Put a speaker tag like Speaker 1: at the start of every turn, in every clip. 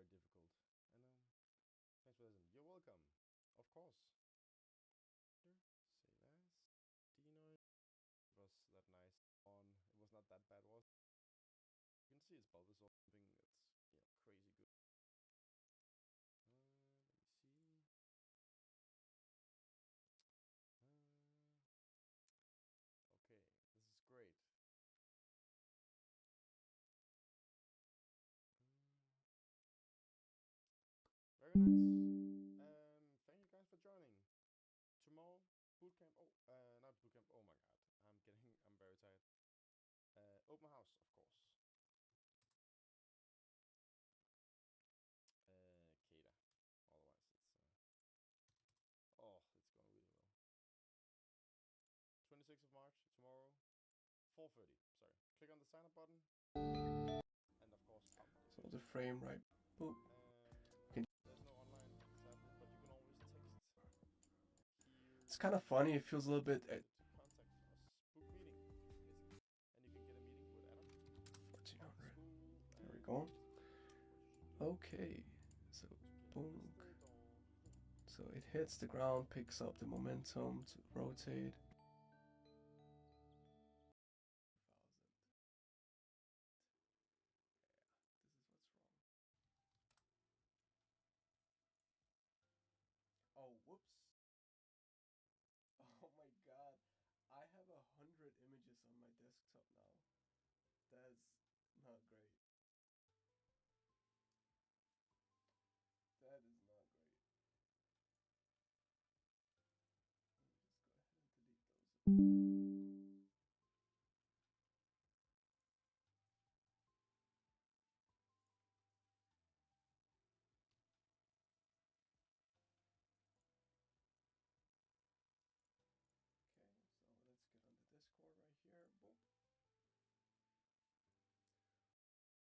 Speaker 1: very difficult. And thanks for listening. You're welcome. Of course. Save as Dino. It was that nice on. It was not that bad, was it? You can see it's Bulbasaur something that's crazy good. Let me see. Okay, this is great. Very nice. Thank you guys for joining. Tomorrow, bootcamp. Oh, not bootcamp. Oh my god, I'm very tired. Open house, of course. CADA. Otherwise, it's going really well. 26th of March, tomorrow, 4:30. Sorry. Click on the sign up button, and of course,
Speaker 2: So the frame right. Boop.
Speaker 1: There's no online, sadly, but you can always text here.
Speaker 2: It's kind of funny. It feels a little bit.
Speaker 1: To contact us, book meeting, basically, and you can get a meeting with Adam.
Speaker 2: 1400. There we go. Okay. So boom. So it hits the ground, picks up the momentum to rotate. Oh, whoops. Oh my god. I have 100 images on my desktop now. That's not great. That is not great. Let me just go ahead and delete those. Okay, so let's get on the Discord right here. Boop.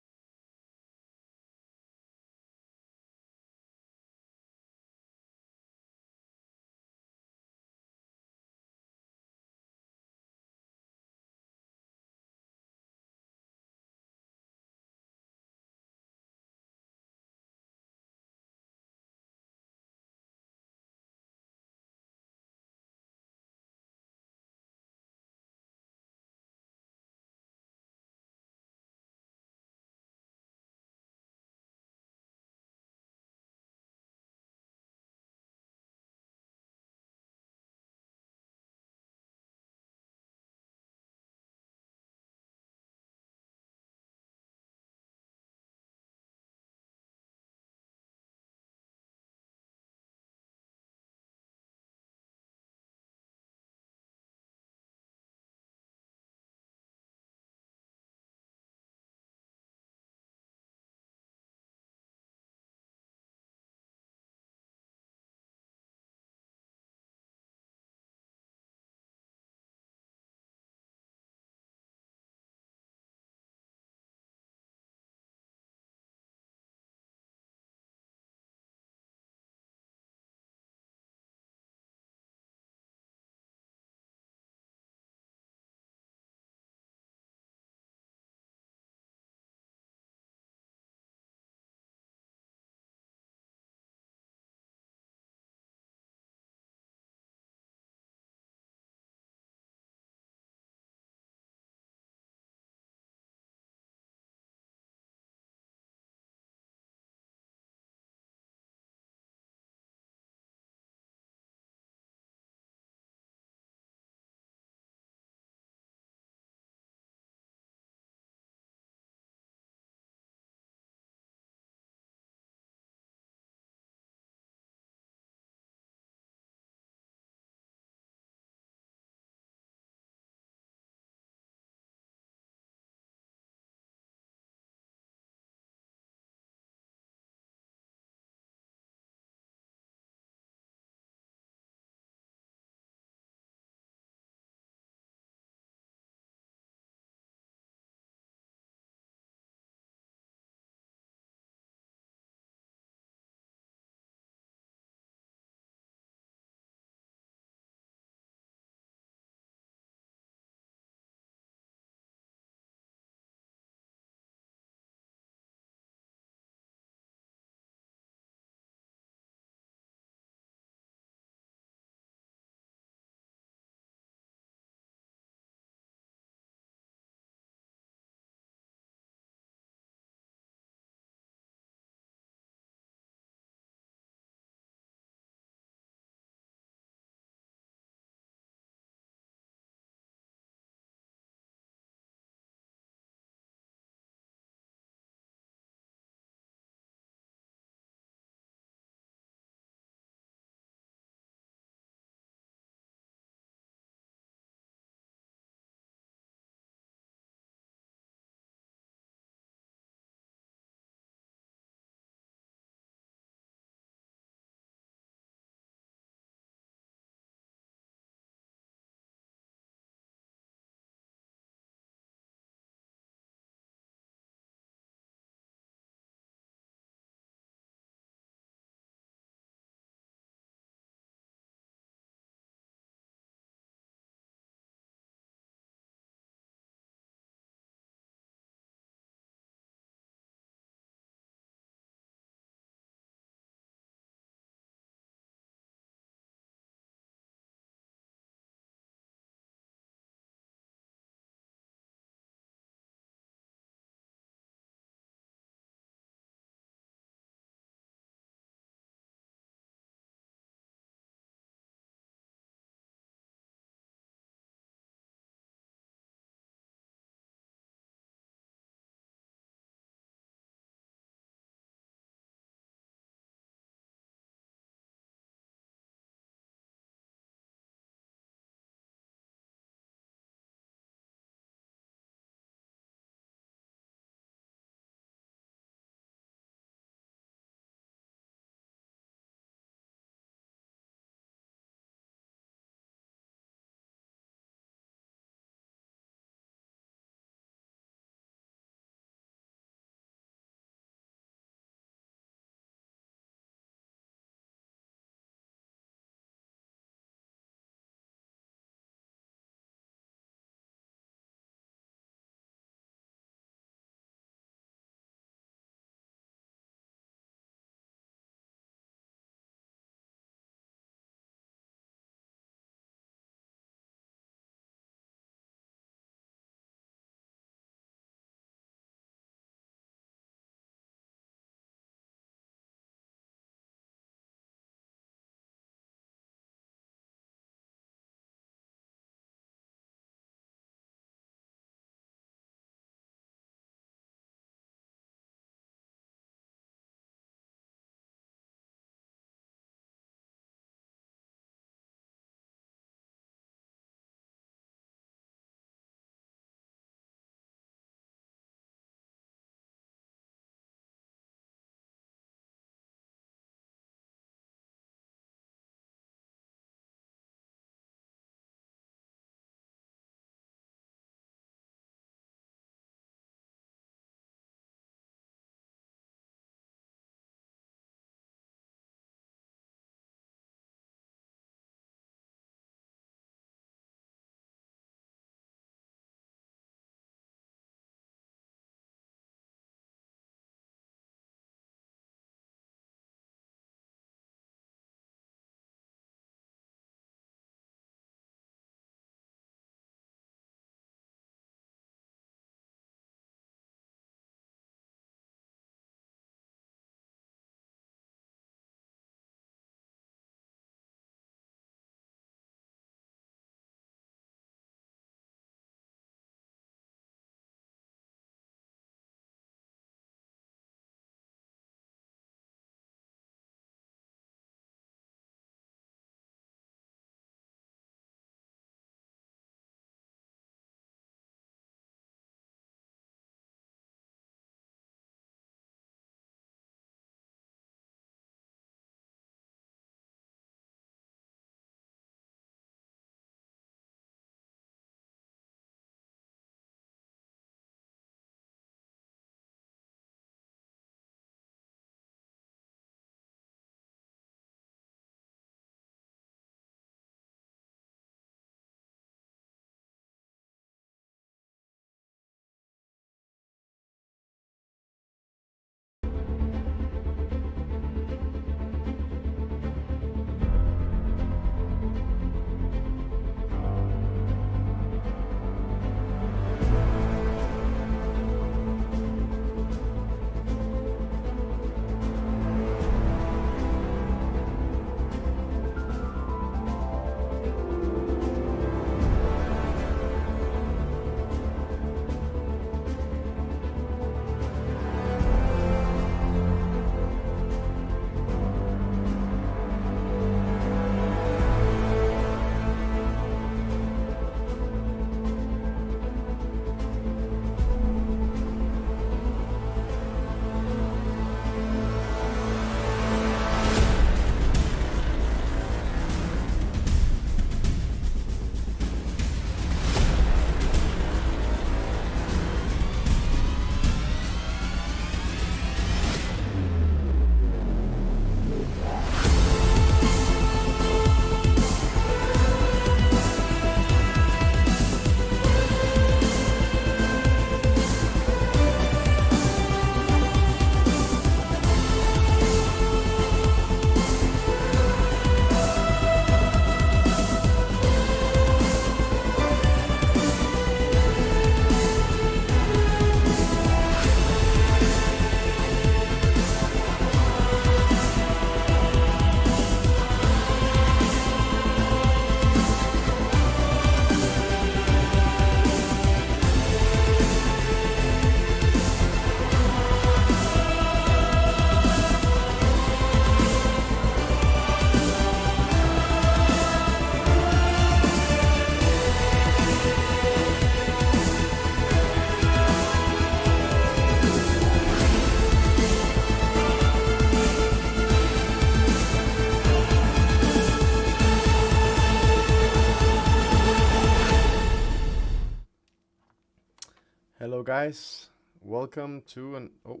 Speaker 1: guys, welcome to an... Oh,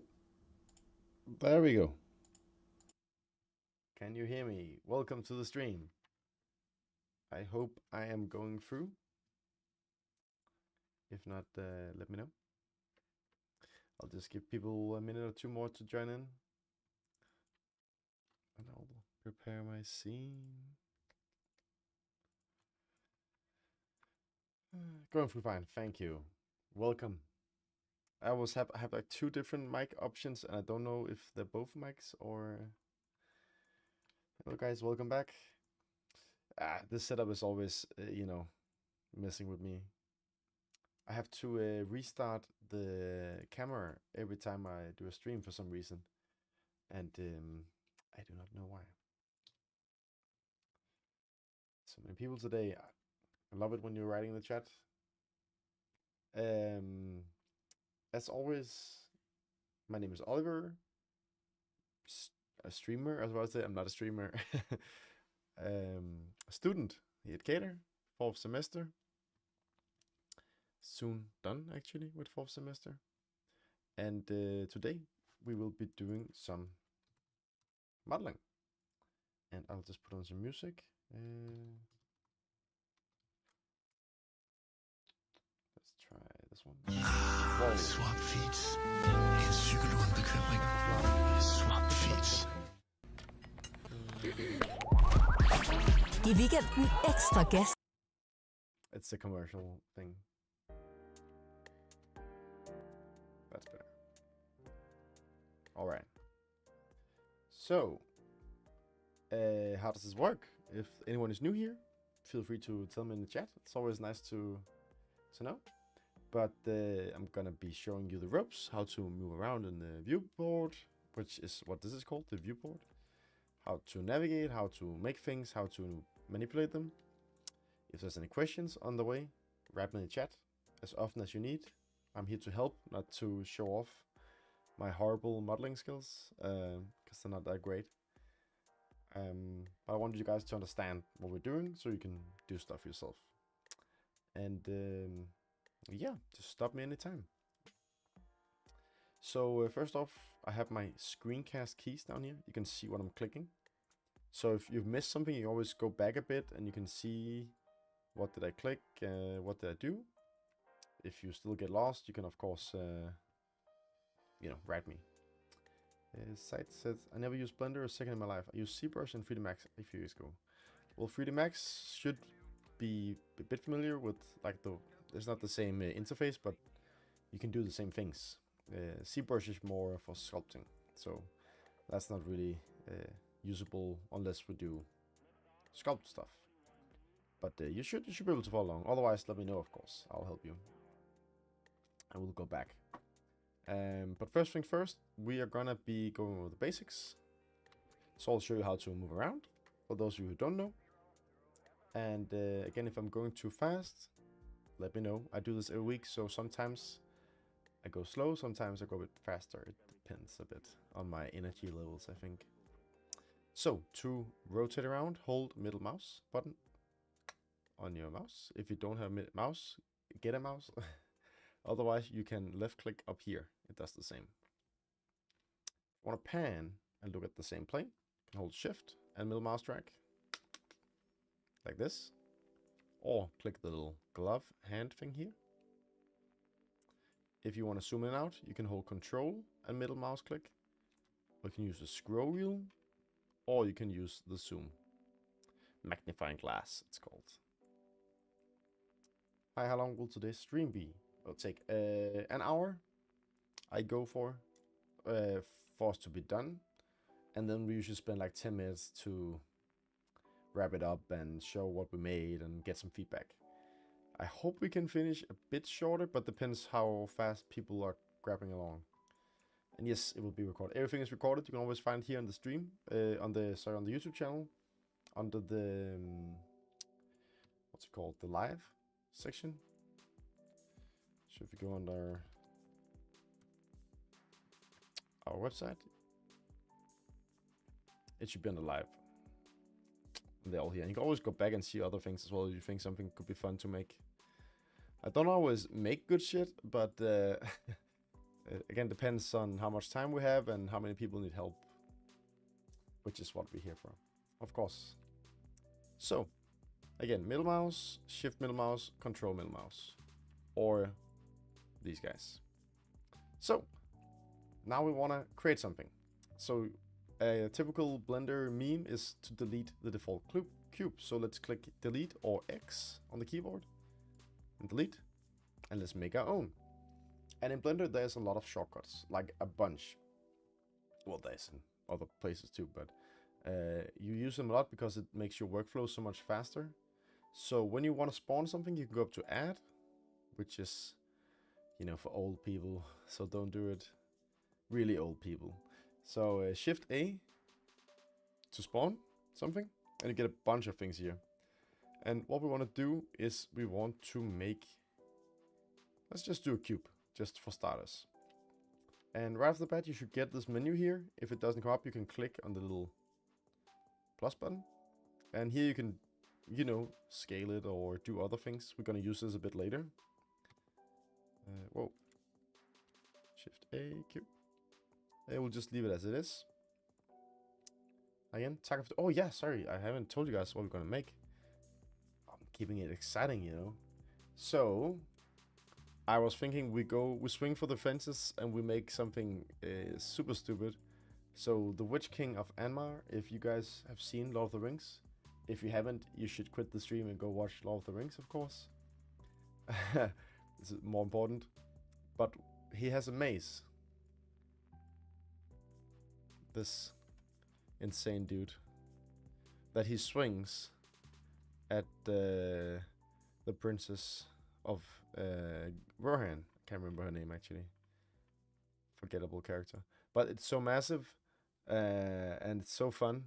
Speaker 1: there we go. Can you hear me? Welcome to the stream. I hope I am going through. If not, let me know. I'll just give people a minute or two more to join in. And I'll prepare my scene. Going through fine, thank you. Welcome. I always have like 2 different mic options, and I don't know if they're both mics or... Hello guys, welcome back. This setup is always, messing with me. I have to restart the camera every time I do a stream for some reason. And I do not know why. So many people today. I love it when you're writing in the chat. As always, my name is Oliver. A streamer, as well as I say. I'm not a streamer. A student here at CADA, 4th semester. Soon done, actually, with 4th semester. And today we will be doing some modeling. And I'll just put on some music. Let's try this one.
Speaker 3: Swap feeds. En psykologen bekymringer. Swap feeds.
Speaker 4: I weekenden ekstra gas.
Speaker 1: It's a commercial thing. That's better. All right. So, how does this work? If anyone is new here, feel free to tell me in the chat. It's always nice to know. But I'm gonna be showing you the ropes, how to move around in the viewport, which is what this is called, the viewport. How to navigate, how to make things, how to manipulate them. If there's any questions on the way, write me in the chat as often as you need. I'm here to help, not to show off my horrible modeling skills, because they're not that great. But I want you guys to understand what we're doing so you can do stuff yourself. And yeah, just stop me anytime. So first off, I have my screencast keys down here. You can see what I'm clicking. So if you've missed something, you always go back a bit and you can see what did I click, what did I do. If you still get lost, you can of course, write me. Site says, I never used Blender a second in my life. I used ZBrush and 3D Max a few years ago. Well, 3D Max should be a bit familiar with, like, it's not the same interface, but you can do the same things. ZBrush is more for sculpting, so that's not really usable unless we do sculpt stuff. But you should be able to follow along. Otherwise, let me know, of course. I'll help you. I will go back. But first thing first, we are gonna be going over the basics. So I'll show you how to move around, for those of you who don't know. And again, if I'm going too fast, let me know. I do this every week, so sometimes I go slow, sometimes I go a bit faster. It depends a bit on my energy levels, I think. So, to rotate around, hold middle mouse button on your mouse. If you don't have a mouse, get a mouse. Otherwise, you can left click up here. It does the same. If you want to pan and look at the same plane, you can hold shift and middle mouse drag. Like this. Or click the little glove hand thing here. If you want to zoom in and out, you can hold control and middle mouse click. Or you can use the scroll wheel. Or you can use the zoom. Magnifying glass, it's called. Hi, how long will today's stream be? It'll take an hour. I go for us to be done. And then we usually spend like 10 minutes to wrap it up and show what we made and get some feedback. I hope we can finish a bit shorter, but depends how fast people are grabbing along. And yes, it will be recorded. Everything is recorded. You can always find here on the stream, on the YouTube channel, under the what's it called, the live section. So if you go under our website, it should be on the live. And they're all here. And you can always go back and see other things as well if you think something could be fun to make. I don't always make good shit, but it again depends on how much time we have and how many people need help, which is what we're here for, of course. So, again, middle mouse, shift middle mouse, control middle mouse, or these guys. So, now we want to create something. So, a typical Blender meme is to delete the default cube. So let's click delete or X on the keyboard and delete, and let's make our own. And in Blender, there's a lot of shortcuts, like a bunch. Well, there's in other places too, but you use them a lot because it makes your workflow so much faster. So when you want to spawn something, you can go up to add, which is, you know, for old people. So don't do it, really old people. So shift A to spawn something, and you get a bunch of things here. And what we want to do is we want to make, let's just do a cube, just for starters. And right off the bat, you should get this menu here. If it doesn't come up, you can click on the little plus button. And here you can, you know, scale it or do other things. We're going to use this a bit later. Whoa. Shift A, cube. I will just leave it as it is. Again, tag of the, oh yeah, sorry, I haven't told you guys what we're gonna make. I'm keeping it exciting, you know. So I was thinking we swing for the fences and we make something super stupid. So the Witch King of Anmar, if you guys have seen Lord of the Rings. If you haven't, you should quit the stream and go watch Lord of the Rings, of course. This is more important. But he has a mace. This insane dude that he swings at the princess of Rohan. Can't remember her name actually. Forgettable character, but it's so massive and it's so fun.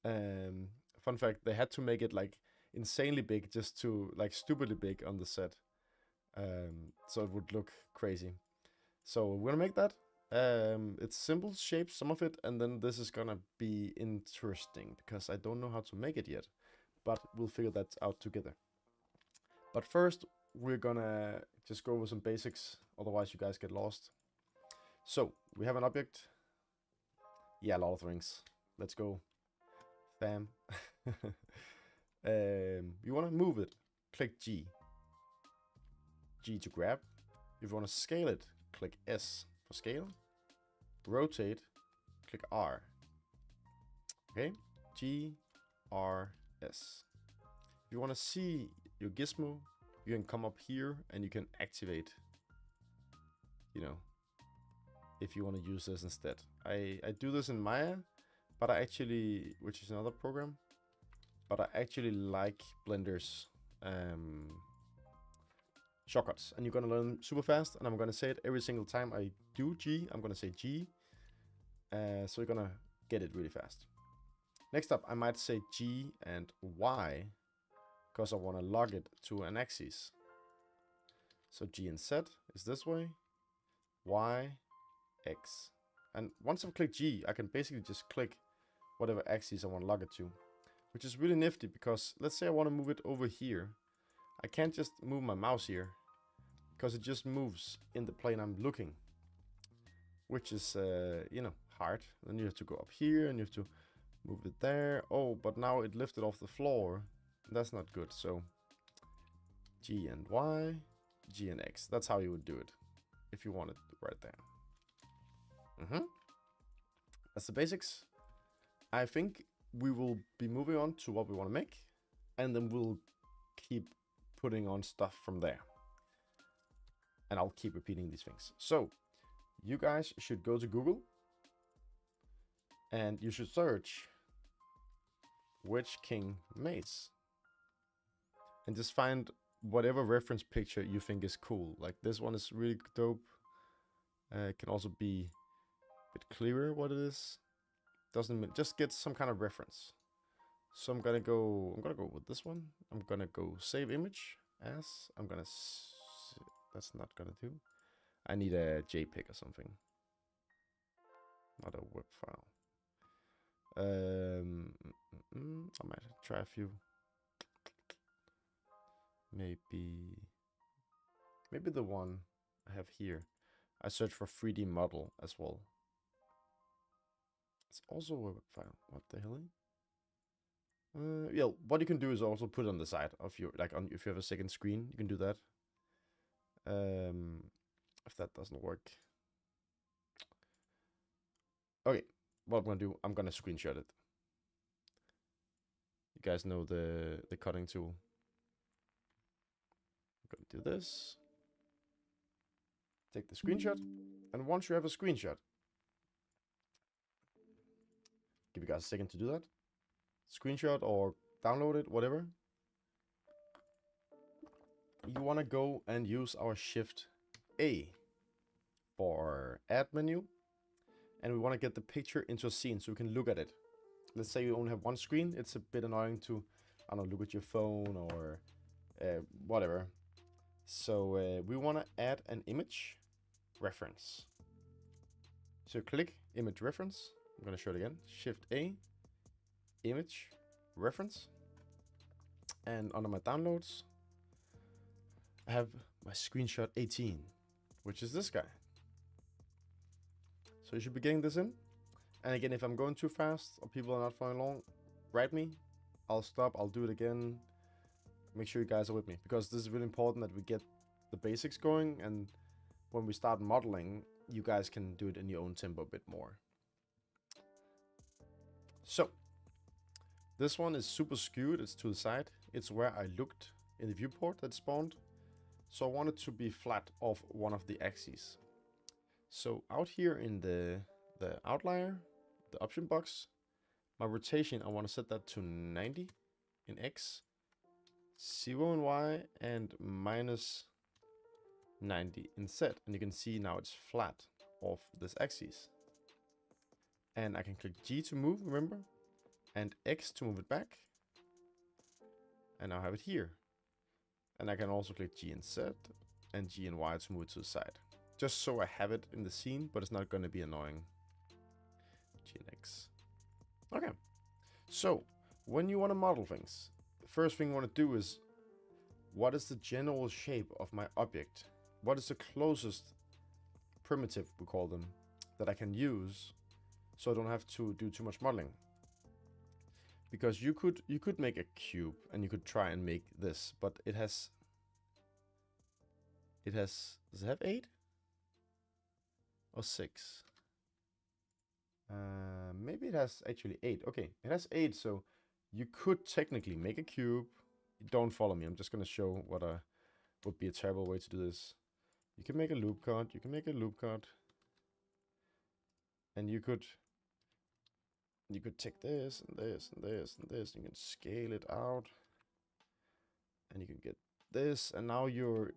Speaker 1: Fun fact: they had to make it like insanely big, just to like stupidly big on the set, so it would look crazy. So we're gonna make that. It's simple shapes, some of it, and then this is gonna be interesting because I don't know how to make it yet, but we'll figure that out together. But first, we're gonna just go over some basics, otherwise you guys get lost. So, we have an object. Yeah, Lord of the Rings. Let's go. Bam. You wanna move it, click G. G to grab. If you wanna scale it, click S for scale. Rotate, click R. Okay, G, R, S. If you want to see your gizmo, you can come up here and you can activate, you know, if you want to use this instead. I do this in Maya, but I actually, which is another program, but I actually like Blender's shortcuts, and you're gonna learn super fast, and I'm gonna say it every single time I do G. I'm gonna say G, so you're gonna get it really fast. Next up, I might say G and Y, because I want to log it to an axis. So G and Z is this way, Y, X. And once I've clicked G, I can basically just click whatever axis I want to log it to, which is really nifty, because let's say I want to move it over here. I can't just move my mouse here, because it just moves in the plane I'm looking, which is, you know, hard. Then you have to go up here and you have to move it there. Oh, but now it lifted off the floor. That's not good. So G and Y, G and X. That's how you would do it if you wanted to write down. That's the basics. I think we will be moving on to what we want to make, and then we'll keep putting on stuff from there. And I'll keep repeating these things. So you guys should go to Google and you should search Witch King mace and just find whatever reference picture you think is cool. Like this one is really dope. It can also be a bit clearer what it is. Doesn't, just get some kind of reference. So I'm gonna go with this one. I'm gonna go save image as. That's not gonna do. I need a JPEG or something, not a web file. I might try a few. Maybe Maybe the one I have here. I search for 3D model as well. It's also a web file. What the hell? Yeah, what you can do is also put it on the side of your, like on, if you have a second screen, you can do that. If that doesn't work. Okay, what I'm gonna do, I'm gonna screenshot it. You guys know the cutting tool. I'm gonna do this. Take the screenshot, and once you have a screenshot, give you guys a second to do that. Screenshot or download it, whatever. You want to go and use our Shift A for add menu, and we want to get the picture into a scene so we can look at it. Let's say you only have one screen. It's a bit annoying to, I don't know, look at your phone or whatever. So we want to add an image reference. So click image reference. I'm going to show it again. Shift A, image reference. And under my downloads, I have my screenshot 18, which is this guy. So you should be getting this in. And again, if I'm going too fast or people are not following along, write me. I'll stop, I'll do it again. Make sure you guys are with me, because this is really important that we get the basics going, and when we start modeling, you guys can do it in your own tempo a bit more. So, this one is super skewed, it's to the side. It's where I looked in the viewport that spawned. So I want it to be flat off one of the axes. So out here in the outlier, the option box, my rotation, I want to set that to 90 in X, 0 in Y, and minus 90 in Z. And you can see now it's flat off this axis. And I can click G to move, remember? And X to move it back. And now I have it here. And I can also click G and Z and G and Y to move it to the side. Just so I have it in the scene, but it's not going to be annoying. G and X. Okay. So, when you want to model things, the first thing you want to do is, what is the general shape of my object? What is the closest primitive, we call them, that I can use so I don't have to do too much modeling? Because you could make a cube and you could try and make this, but it has, does it have 8 or 6? Maybe it has actually 8. Okay, it has 8, so you could technically make a cube. Don't follow me, I'm just gonna show what would be a terrible way to do this. You can make a loop cut, and you could take this and this and this and this, and you can scale it out, and you can get this, and now you're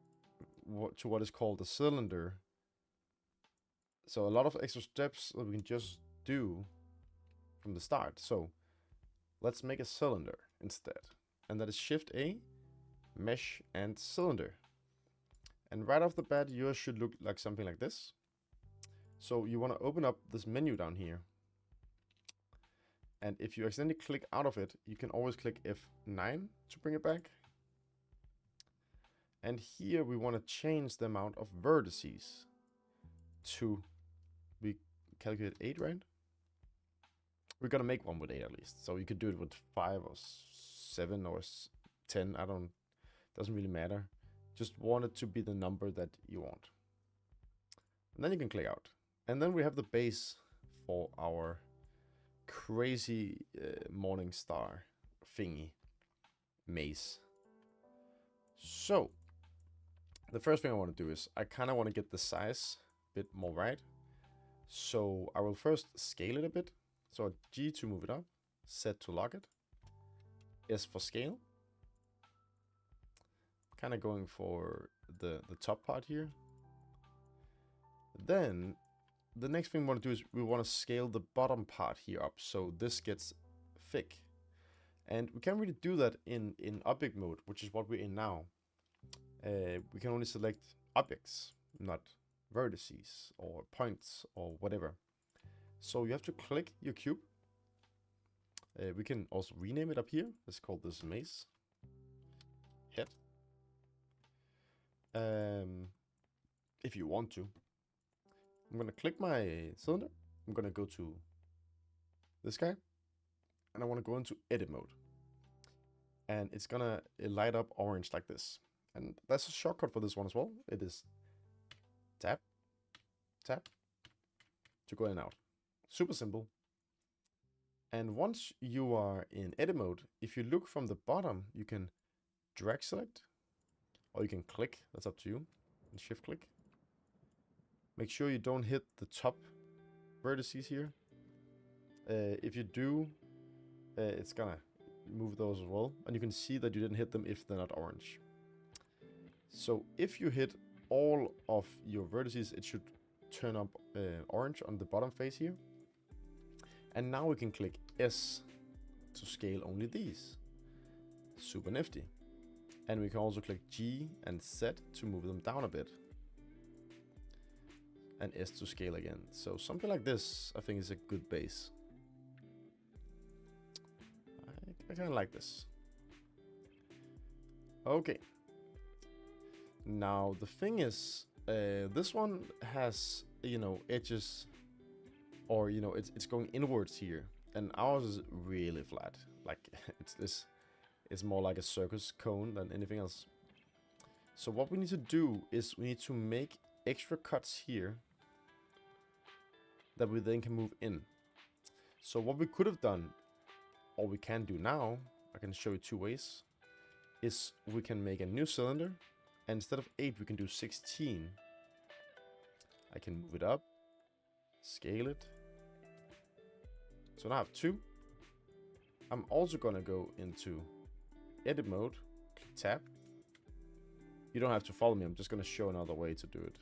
Speaker 1: to what is called a cylinder. So a lot of extra steps that we can just do from the start. So let's make a cylinder instead, and that is Shift A, mesh, and cylinder. And right off the bat, yours should look like something like this. So you want to open up this menu down here. And if you accidentally click out of it, you can always click F9 to bring it back. And here we want to change the amount of vertices to, we calculate 8, right? We're going to make one with 8 at least. So you could do it with 5 or 7 or 10. Doesn't really matter. Just want it to be the number that you want. And then you can click out. And then we have the base for our crazy morning star thingy maze. So the first thing I want to do is I kind of want to get the size a bit more right. So I will first scale it a bit. So G to move it up, Z to lock it, S for scale. Kind of going for the top part here. Then the next thing we want to do is we want to scale the bottom part here up, so this gets thick. And we can't really do that in object mode, which is what we're in now. We can only select objects, not vertices or points or whatever. So you have to click your cube. We can also rename it up here. Let's call this maze head. if you want to. I'm gonna click my cylinder. I'm gonna go to this guy, and I want to go into edit mode. And it's gonna light up orange like this. And that's a shortcut for this one as well. It is tap, tap to go in and out. Super simple. And once you are in edit mode, if you look from the bottom, you can drag select, or you can click, that's up to you, and shift click. Make sure you don't hit the top vertices here. If you do, it's gonna move those as well. And you can see that you didn't hit them if they're not orange. So if you hit all of your vertices, it should turn up orange on the bottom face here. And now we can click S to scale only these. Super nifty. And we can also click G and Z to move them down a bit. And S to scale again. So something like this, I think, is a good base. I kind of like this. Okay. Now the thing is, this one has, you know, edges, or you know, it's going inwards here, and ours is really flat. Like it's more like a circus cone than anything else. So what we need to do is we need to make extra cuts here that we then can move in. So what we could have done, or we can do now, I can show you two ways, is we can make a new cylinder, and instead of 8 we can do 16. I can move it up, scale it. So now I have 2. I'm also gonna go into edit mode, click tab. You don't have to follow me, I'm just gonna show another way to do it.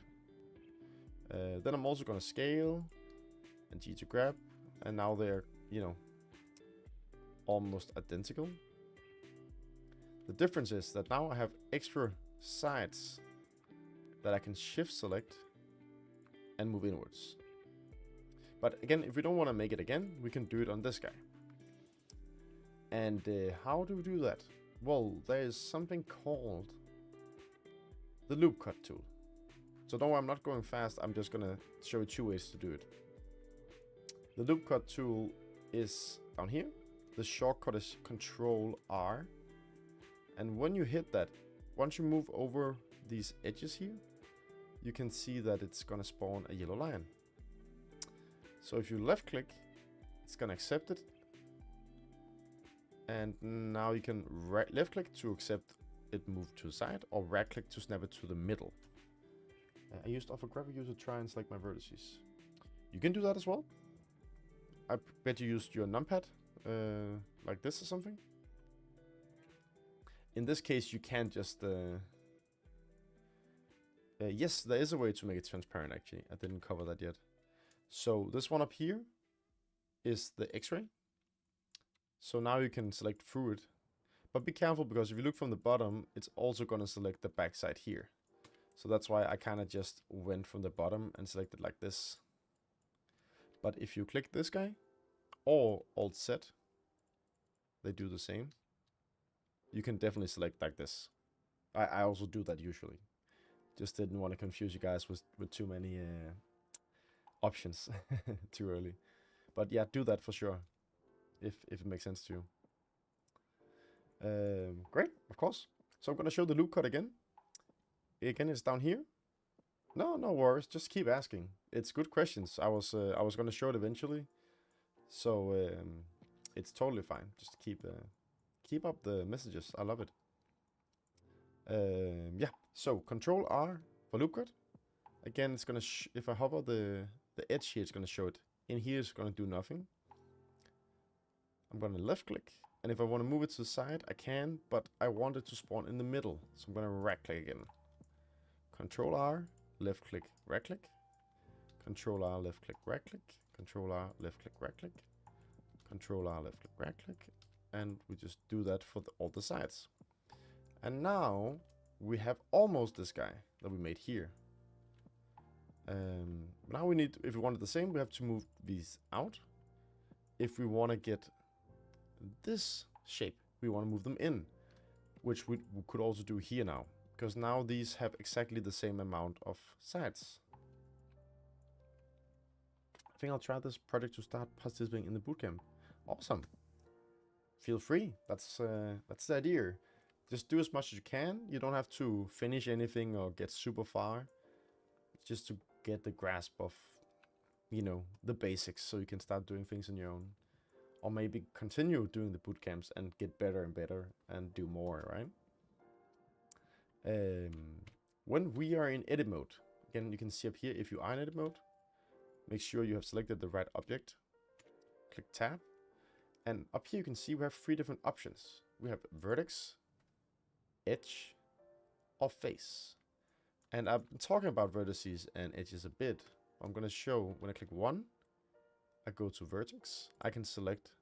Speaker 1: Then I'm also gonna scale and G to grab, and now they're, you know, almost identical. The difference is that now I have extra sides that I can shift select and move inwards. But again, if we don't want to make it again, we can do it on this guy. And how do we do that? Well, there is something called the loop cut tool. So don't worry, I'm not going fast, I'm just gonna show you 2 ways to do it. The loop cut tool is down here. The shortcut is Control R. And when you hit that, once you move over these edges here, you can see that it's gonna spawn a yellow line. So if you left click, it's gonna accept it. And now you can left click to accept it moved to the side, or right click to snap it to the middle. I used orthographic user to try and select my vertices. You can do that as well. I bet you used your numpad like this or something. In this case, you can't just... yes, there is a way to make it transparent, actually. I didn't cover that yet. So this one up here is the X-ray. So now you can select through it. But be careful, because if you look from the bottom, it's also going to select the backside here. So that's why I kind of just went from the bottom and selected like this. But if you click this guy, or Alt-Z, they do the same. You can definitely select like this. I also do that usually. Just didn't want to confuse you guys with too many options too early. But yeah, do that for sure, if it makes sense to you. Great, of course. So I'm going to show the loop cut again. Again, it's down here. No worries. Just keep asking. It's good questions. I was going to show it eventually. So it's totally fine. Just keep up the messages. I love it. Yeah. So Control R for loop cut. Again, it's gonna if I hover the edge here, it's gonna show it. In here, it's gonna do nothing. I'm gonna left click, and if I want to move it to the side, I can. But I want it to spawn in the middle, so I'm gonna right click again. Control R, left click, right click. Control R, left click, right click. Control R, left click, right click. Control R, left click, right click. And we just do that for all the sides. And now we have almost this guy that we made here. Now we need, if we want it the same, we have to move these out. If we want to get this shape, we want to move them in, which we could also do here now. because now these have exactly the same amount of sides. I think I'll try this project to start participating in the bootcamp. Awesome. Feel free. That's the idea. Just do as much as you can. You don't have to finish anything or get super far. Just to get the grasp of, you know, the basics, so you can start doing things on your own. Or maybe continue doing the bootcamps and get better and better and do more, right? When we are in edit mode, again, you can see up here, if you are in edit mode, make sure you have selected the right object. Click tab. And up here you can see we have 3 different options. We have vertex, edge, or face. And I've been talking about vertices and edges a bit. I'm going to show when I click 1, I go to vertex. I can select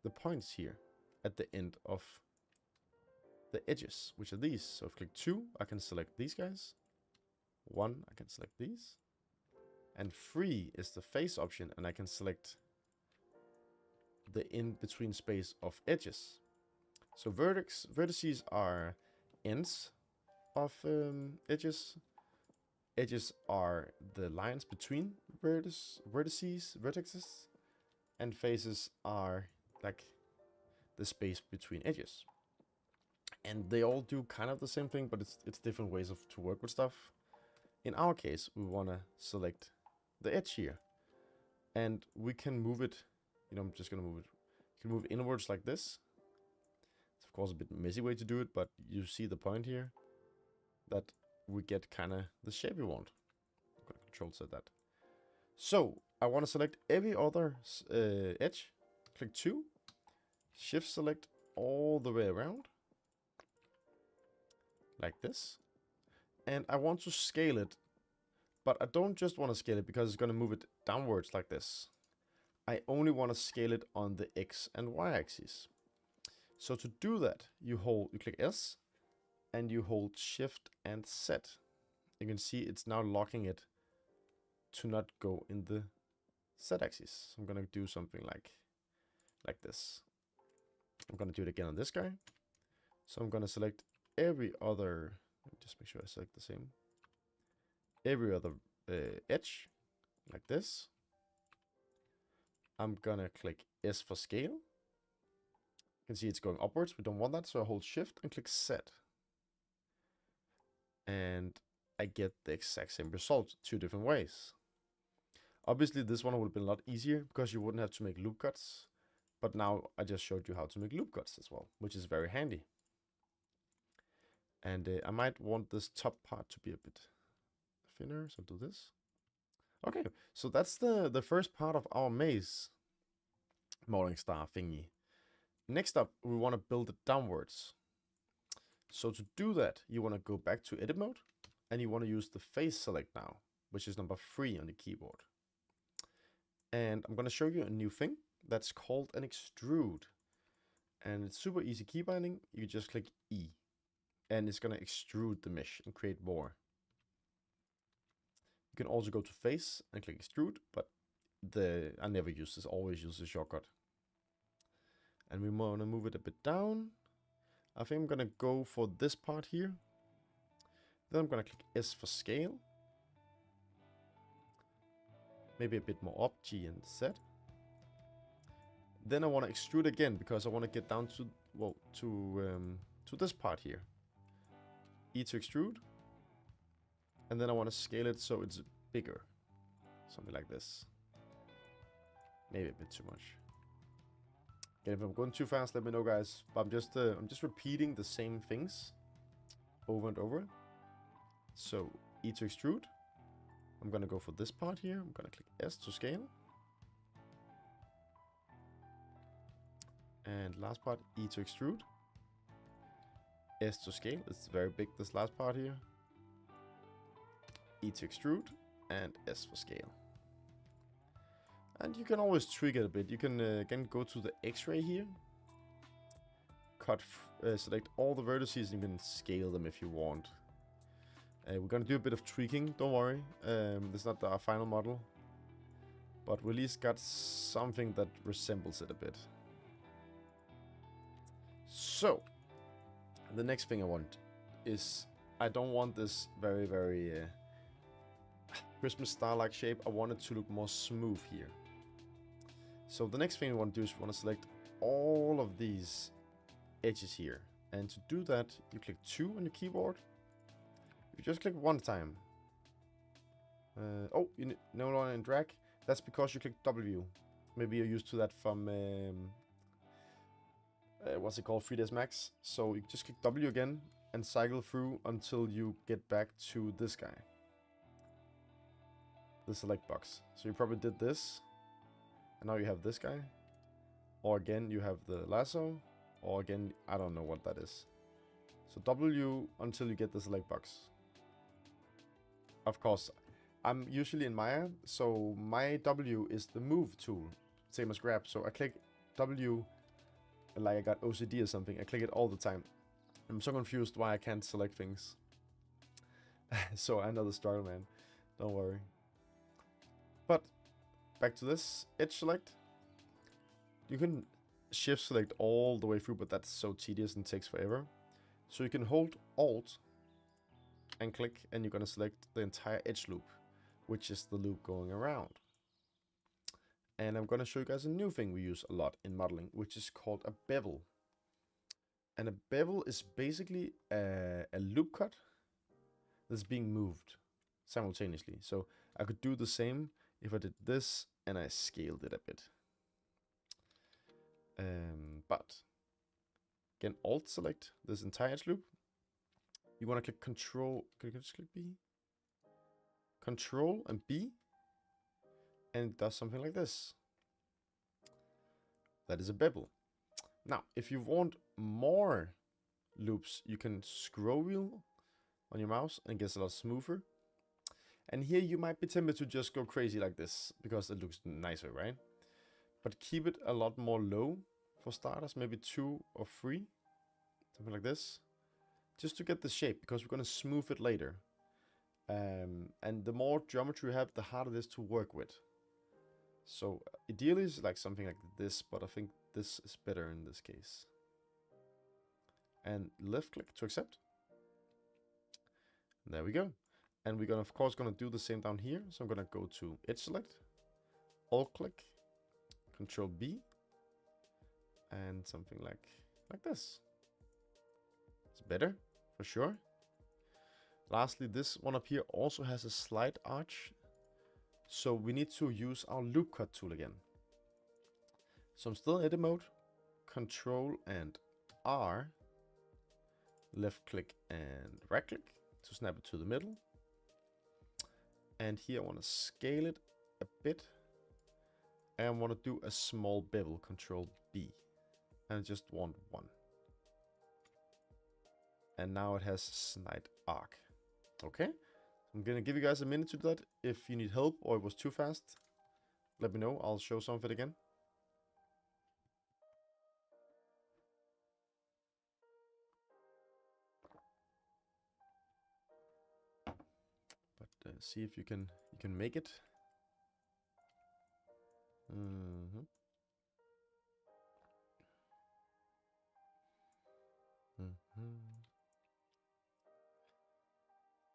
Speaker 1: the points here at the end of the edges, which are these. So if I click 2, I can select these guys. 1, I can select these. And 3 is the face option, and I can select the in-between space of edges. So vertices are ends of edges. Edges are the lines between vertices. And faces are like the space between edges. And they all do kind of the same thing, but it's different ways to work with stuff. In our case, we want to select the edge here. And we can move it, you know, I'm just going to move it. You can move it inwards like this. It's of course a bit messy way to do it, but you see the point here that we get kind of the shape we want. I'm going to control set that. So I want to select every other edge. Click 2, shift select all the way around. Like this. And I want to scale it, but I don't just want to scale it because it's going to move it downwards like this. I only want to scale it on the X and Y axis. So to do that, you click S and you hold Shift and Set. You can see it's now locking it to not go in the Z axis. So I'm going to do something like this. I'm going to do it again on this guy. So I'm going to select every other, let me just make sure I select the same. Every other edge, like this. I'm gonna click S for scale. You can see it's going upwards. We don't want that, so I hold Shift and click Set. And I get the exact same result 2 different ways. Obviously, this one would have been a lot easier because you wouldn't have to make loop cuts. But now I just showed you how to make loop cuts as well, which is very handy. And I might want this top part to be a bit thinner, so do this. Okay, so that's the first part of our maze Morningstar thingy. Next up, we want to build it downwards. So to do that, you want to go back to edit mode, and you want to use the face select now, which is number 3 on the keyboard. And I'm going to show you a new thing that's called an extrude. And it's super easy key binding. You just click E. And it's going to extrude the mesh and create more. You can also go to face and click extrude, but I never use this, always use the shortcut. And we want to move it a bit down. I think I'm going to go for this part here. Then I'm going to click S for scale. Maybe a bit more up, G and Z. Then I want to extrude again because I want to get down to, well, to this part here. E to extrude. And then I want to scale it so it's bigger. Something like this. Maybe a bit too much. Again, if I'm going too fast, let me know, guys. But I'm just repeating the same things over and over. So E to extrude. I'm gonna go for this part here. I'm gonna click S to scale. And last part, E to extrude. S to scale. It's very big, this last part here. E to extrude. And S for scale. And you can always tweak it a bit. You can again go to the X-ray here. Select all the vertices and you can scale them if you want. We're gonna do a bit of tweaking, don't worry. This is not our final model. But we at least got something that resembles it a bit. So, the next thing I want is I don't want this very, very Christmas star-like shape. I want it to look more smooth here. So the next thing we want to do is we want to select all of these edges here. And to do that, you click 2 on your keyboard. You just click 1 time. Oh, you no longer in drag. That's because you click W. Maybe you're used to that from what's it called, 3ds Max. So you just click W again and cycle through until you get back to this guy, the select box. So you probably did this, and now you have this guy, or again you have the lasso, or again I don't know what that is. So W until you get the select box. Of course, I'm usually in Maya, so my W is the move tool, same as grab. So I click W like I got OCD or something. I click it all the time. I'm so confused why I can't select things. So I know the struggle, man. Don't worry. But back to this edge select. You can shift select all the way through, but that's so tedious and takes forever. So you can hold Alt and click, and you're gonna select the entire edge loop, which is the loop going around. And I'm gonna show you guys a new thing we use a lot in modeling, which is called a bevel. And a bevel is basically a loop cut that's being moved simultaneously. So I could do the same if I did this and I scaled it a bit. But again, Alt select this entire edge loop. You want to click Control. Can you just click B? Control and B, and it does something like this. That is a bevel. Now, if you want more loops, you can scroll wheel on your mouse and it gets a lot smoother. And here you might be tempted to just go crazy like this because it looks nicer, right? But keep it a lot more low for starters, maybe 2 or 3, something like this, just to get the shape, because we're going to smooth it later. And the more geometry you have, the harder it is to work with. So ideally it's like something like this, but I think this is better in this case. And left click to accept. There we go. And we're gonna, of course, gonna do the same down here. So I'm gonna go to edge select, alt click, Control B, and something like this. It's better for sure. Lastly, this one up here also has a slight arch, so we need to use our loop cut tool again. So I'm still in edit mode, Control and R, left click and right click to snap it to the middle. And here I want to scale it a bit, and I want to do a small bevel, Control B, and I just want 1. And now it has slight arc. Okay, I'm gonna give you guys a minute to do that. If you need help or it was too fast, let me know. I'll show some of it again. But see if you can make it.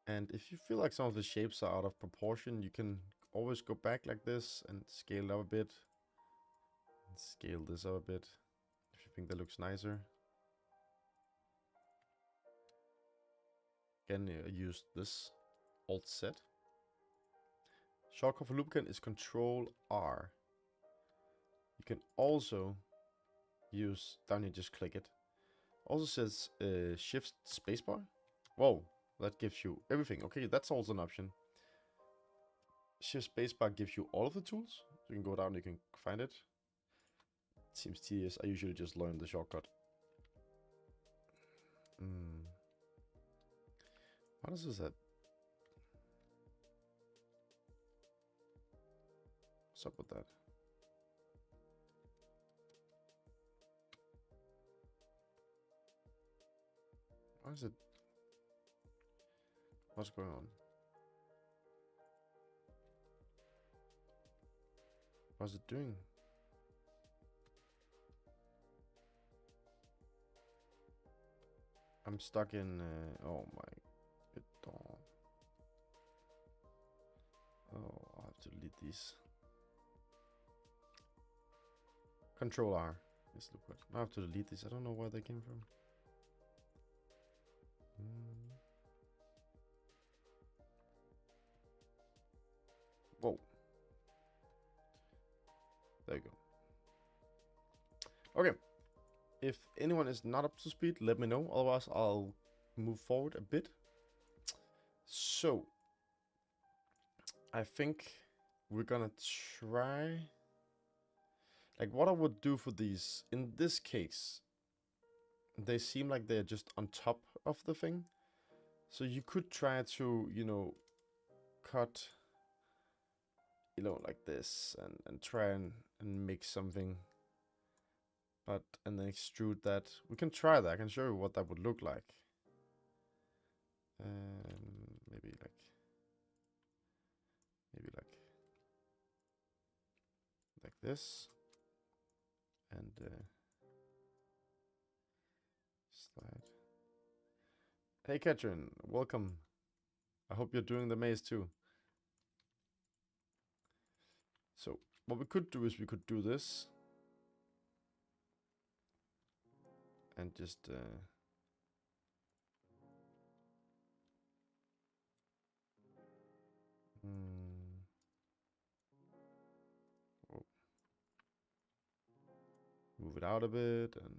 Speaker 1: And if you feel like some of the shapes are out of proportion, you can always go back like this and scale it up a bit. And scale this up a bit if you think that looks nicer. Again, I used this Alt Z. Shortcut for Bootcamp is Control R. You can also use down here, just click it. Also says Shift Spacebar. Whoa, that gives you everything. Okay, that's also an option. Shift Spacebar gives you all of the tools. You can go down, you can find it. It seems tedious. I usually just learn the shortcut. What is this at? What's up with that? Why is it? What's going on? What's it doing? I'm stuck in. Oh my these. Control R. Yes, look what. I have to delete these. I don't know where they came from. Whoa. There you go. Okay. If anyone is not up to speed, let me know. Otherwise, I'll move forward a bit. So, I think we're gonna try... Like, what I would do for these, in this case, they seem like they're just on top of the thing. So you could try to, you know, cut, you know, like this, and try and make something. But, and then extrude that. We can try that. I can show you what that would look like. Maybe like this. And slide. Hey Katrin, welcome. I hope you're doing the maze too. So what we could do is we could do this. And just move it out a bit and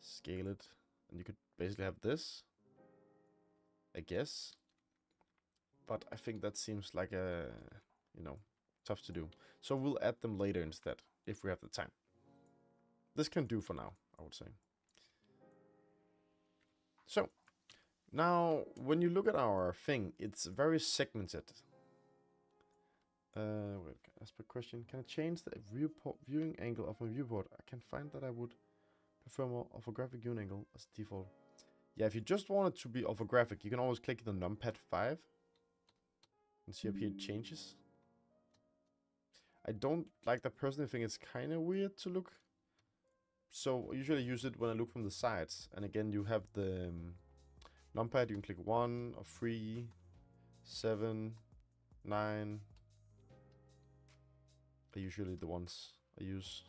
Speaker 1: scale it. And you could basically have this, I guess. But I think that seems like a, you know, tough to do. So we'll add them later instead, if we have the time. This can do for now, I would say. So, now, when you look at our thing, it's very segmented. Wait, aspect question. Can I change the viewing angle of my viewport? I can find that I would prefer more orthographic viewing angle as default. Yeah, if you just want it to be orthographic, you can always click the numpad 5. And see up here it changes. I don't like that personally. I think it's kind of weird to look. So I usually use it when I look from the sides. And again, you have the numpad. You can click 1 or 3, 7, 9. Are usually the ones I use.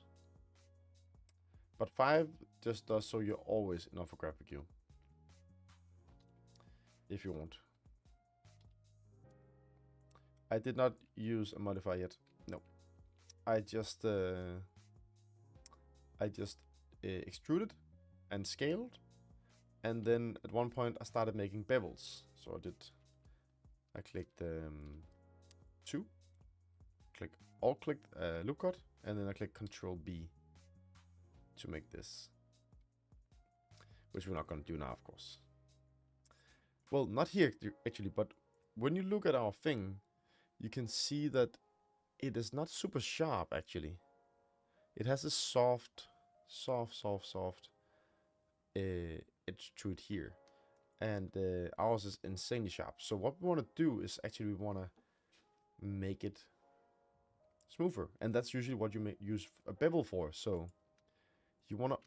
Speaker 1: But 5 just does so you're always in orthographic view. If you want. I did not use a modifier yet. No. I just extruded and scaled. And then at one point I started making bevels. So I clicked 2. Alt-clicked loop cut, and then I click Control B to make this. Which we're not going to do now, of course. Well, not here actually, but when you look at our thing, you can see that it is not super sharp actually. It has a soft edge to it here. And ours is insanely sharp. So what we want to do is actually we want to make it smoother, and that's usually what you use a bevel for. So you want to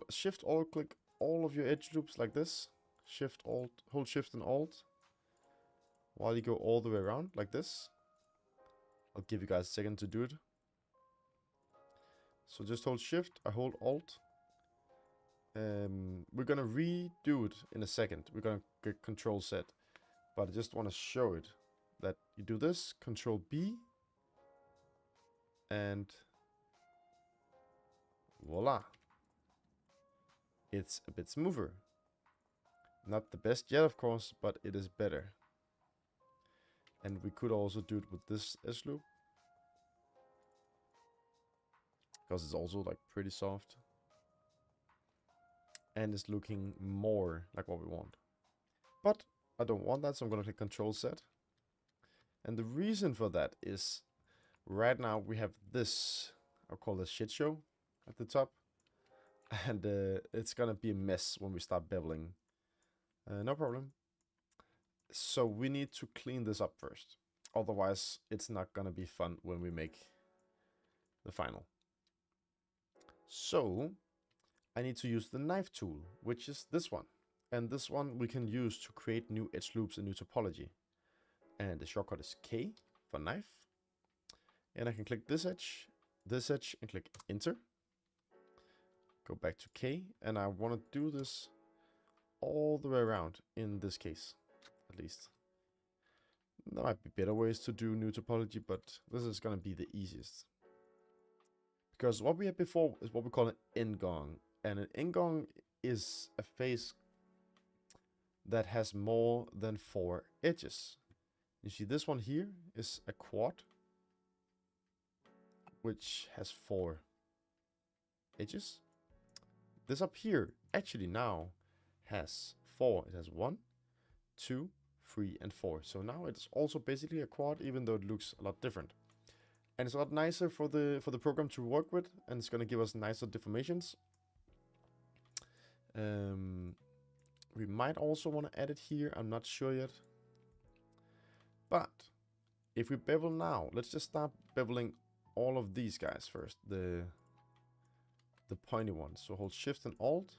Speaker 1: shift alt click all of your edge loops like this. Shift alt, hold shift and alt while you go all the way around like this. I'll give you guys a second to do it. So just hold shift, I hold alt. We're gonna redo it in a second. We're gonna get Control Z, but I just want to show it that you do this, Control B, and voila. It's a bit smoother. Not the best yet, of course, but it is better. And we could also do it with this edge loop, because it's also like pretty soft. And it's looking more like what we want. But I don't want that, so I'm going to click Control Z. And the reason for that is right now we have this, I'll call this shit show at the top. And it's going to be a mess when we start beveling. No problem. So we need to clean this up first. Otherwise, it's not going to be fun when we make the final. So I need to use the knife tool, which is this one. And this one we can use to create new edge loops and new topology. And the shortcut is K for knife. And I can click this edge, and click enter. Go back to K, and I want to do this all the way around in this case, at least. There might be better ways to do new topology, but this is going to be the easiest. Because what we had before is what we call an n-gong. And an n-gong is a face that has more than 4 edges. You see this one here is a quad, which has 4 edges. This up here actually now has 4. It has 1, 2, 3, and 4. So now it's also basically a quad, even though it looks a lot different. And it's a lot nicer for the program to work with, and it's gonna give us nicer deformations. We might also want to add it here. I'm not sure yet. But if we bevel now, let's just start beveling all of these guys first. The pointy ones. So hold Shift and Alt,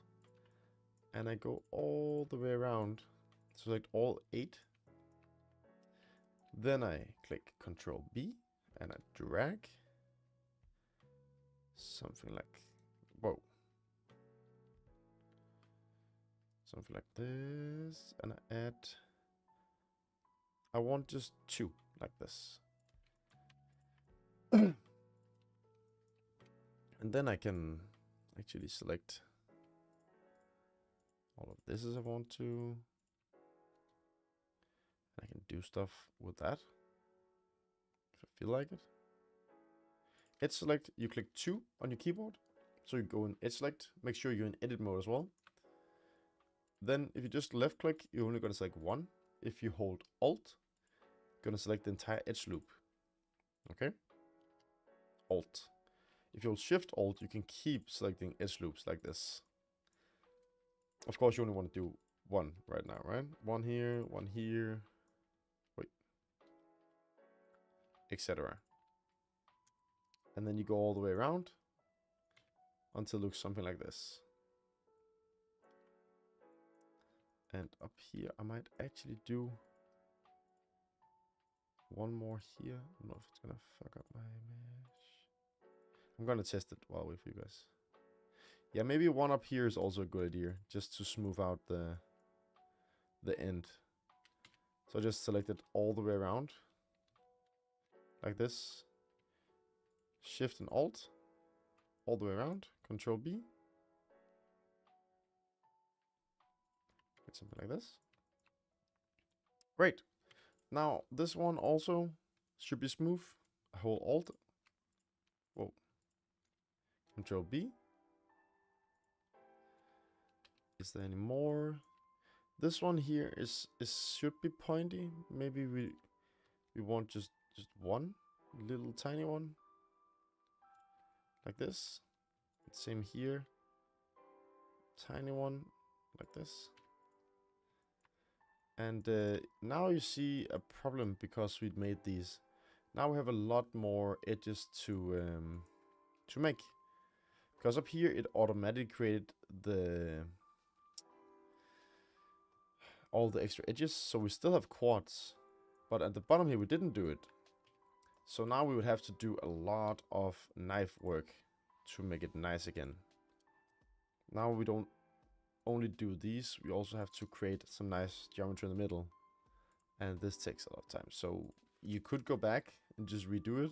Speaker 1: and I go all the way around. Select all 8. Then I click Control B and I drag something like, whoa, something like this, and I add, I want just 2 like this. And then I can actually select all of this as I want to. I can do stuff with that if I feel like it. Edge select, you click 2 on your keyboard. So you go in edge select, make sure you're in edit mode as well. Then if you just left click, you're only gonna select 1. If you hold Alt, you're gonna select the entire edge loop. Okay? Alt. If you hold Shift Alt, you can keep selecting edge loops like this. Of course, you only want to do 1 right now, right? 1 here, 1 here, wait, etc. And then you go all the way around until it looks something like this. And up here, I might actually do 1 more here. I don't know if it's gonna fuck up my mesh. I'm gonna test it while I wait for you guys. Yeah, maybe 1 up here is also a good idea, just to smooth out the end. So I just select it all the way around, like this. Shift and Alt, all the way around. Control B. Get something like this. Great. Now this one also should be smooth. Hold Alt. Whoa. Control B. Is there any more? This one here is should be pointy. Maybe we want just 1 little tiny one, like this. Same here. Tiny one like this. And now you see a problem because we'd made these. Now we have a lot more edges to make. Because up here it automatically created all the extra edges, so we still have quads, but at the bottom here we didn't do it. So now we would have to do a lot of knife work to make it nice again. Now we don't only do these, we also have to create some nice geometry in the middle, and this takes a lot of time. So you could go back and just redo it,